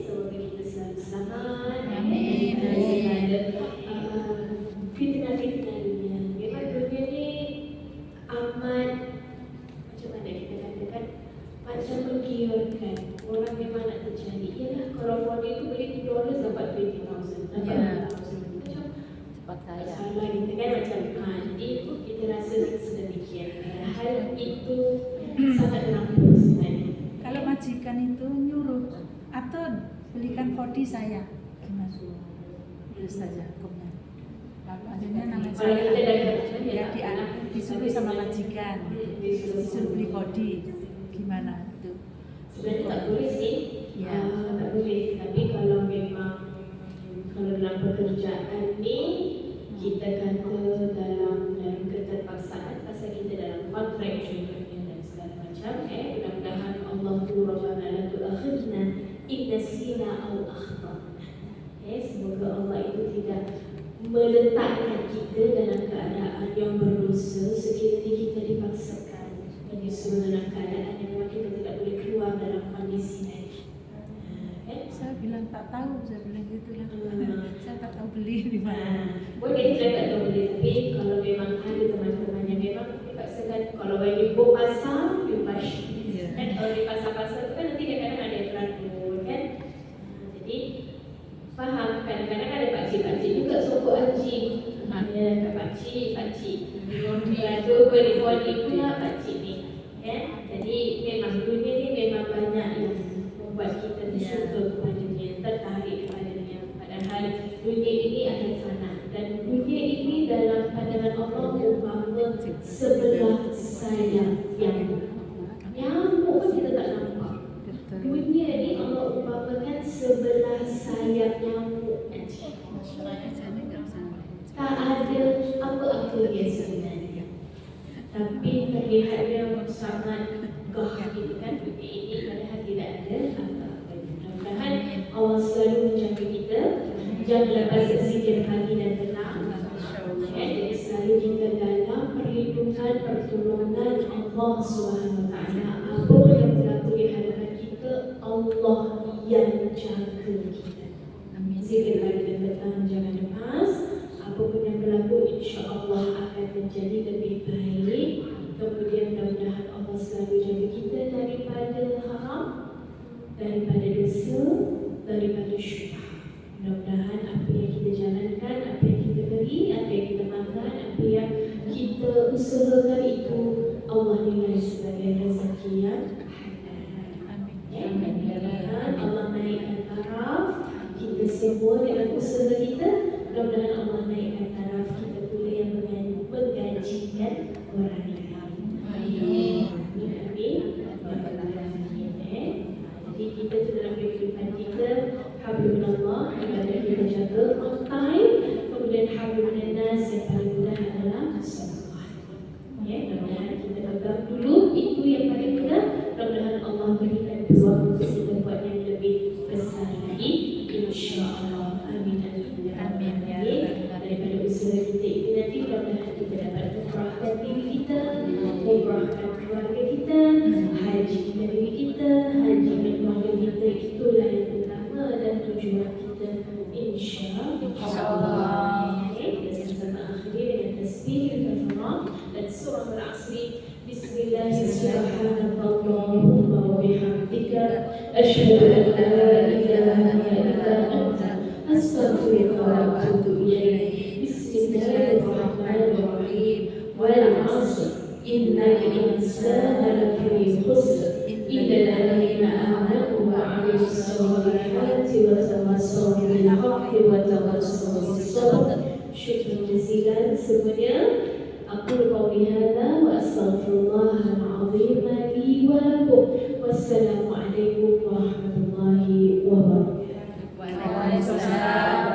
S2: semoga kita selalu selamat.
S3: Amin.
S2: Ada fitnah-fitnahnya. Memang dunia ni amat macam mana kita katakan macam menggiurkan. Orang memang nak terjadi. Ialah kalau phone itu beli $2 dapat 20,000, dapat 1,000. Macam
S1: Cepat kaya.
S2: salah kita kan macam itu kita rasa sedemikian. Hal itu sangat rapuh sebenarnya.
S3: Kalau majikan itu nyuruh atau belikan kodi saya, gimana? Terus saja hukumnya. Maksudnya nama
S2: Kalau
S3: saya
S2: kita dah
S3: ya disuruh sama majikan, disuruh beli kodi, gimana itu?
S2: sebenarnya tak boleh sih.
S3: Ya.
S2: Tak boleh. Tapi kalau memang kalau dalam pekerjaan ni kita kata dalam keterpaksaan pasal kita dalam kontrak contohnya dan segala macam mudah-mudahan Allah tu Rabbana la tu'akhidna in nasina aw akhtana. Semoga Allah itu tidak meletakkan kita dalam keadaan yang berdosa sekiranya kita dipaksakan menyusul dalam keadaan yang memang kita tidak boleh keluar dalam kondisi tadi.
S3: Saya bilang tak tahu, saya bilang gitu lah. Saya tak tahu beli di mana.
S2: Boleh kita tak tahu boleh, tapi kalau memang ada teman-teman yang memang dipaksakan, kalau you go pasar, you buy. Kan kalau di pasar-pasar tu kan nanti kadang-kadang ada yang teratur kan. Jadi faham, kadang-kadang ada pakcik-pakcik juga sokok anjing. Ya, kat pakcik. Lalu beri pula pakcik ni. Jadi memang dunia ni memang banyak yang membuat kita tersuka kepadanya, tertarik kepadanya. Padahal dunia ini akan fana dan dunia ini dalam pandangan Allah umpama sebelah sayap nyamuk. Nyamuk pun kita tak nampak. Dunia ni Allah umpamakan sebelah sayap nyamuk aja. Tak ada apa-apa yang sebenarnya. Tapi terlihatnya sangat gah gitu kan. Dunia ini padahal tidak ada apa-apa. Mudah-mudahan Allah selalu menjaga kita. Jangan lepas zikir pagi dan petang. Jadi selalu kita dalam perlindungan pertolongan Allah SWT. Apa yang berlaku di hadapan kita, Allah yang jaga kita. Zikir pagi dan petang jangan lepas. Apapun yang berlaku, insya-Allah akan menjadi lebih baik. Kemudian mudah-mudahan Allah selalu jaga kita daripada haram, daripada dosa, daripada syubhat. Mudah-mudahan apa yang kita jalankan, apa yang kita beri, apa yang kita makan, apa yang kita usahakan itu Allah nilai sebagai rezeki yang halal. Mudah-mudahan Allah naikkan taraf kita semua dengan usaha kita. Mudah-mudahan Allah naikkan taraf kita pula yang menggajikan orang lain. Amin. Jadi kita tu dalam kehidupan kita, hablullah, ibadah kita jaga on time. Kemudian hablullah nas yang paling mudah adalah sedekah. Mudah-mudahan kita pegang dulu itu yang paling mudah. Mudah-mudahan Allah berikan peluang untuk kita buat yang lebih besar lagi, insya-Allah. Amin.
S3: Amin ya.
S2: Daripada usaha kita ini nanti mudah-mudahan kita dapat umrahkan diri kita, umrahkan keluarga kita, hajikan diri kita, hajikan keluarga kita. Itulah Insyaallah. Dan sama-sama akhiri dengan tasbih al-kafarat dan surah al-asri. Bismillahirrahmanirrahim. Wa bihamdika asyhadu an la ilaha illa anta astaghfiruka wa atubu ilaik. Bismillahirrahmanirrahim. Wal 'asr. Innal insana lafi khusr. إلا الذين آمنوا وعملوا الصالحات وتواصوا بالحق وتواصوا بالصبر. شكرا جزيلا semuanya. أقول قولي هذا وأستغفر الله العظيم لي ولكم. والسلام عليكم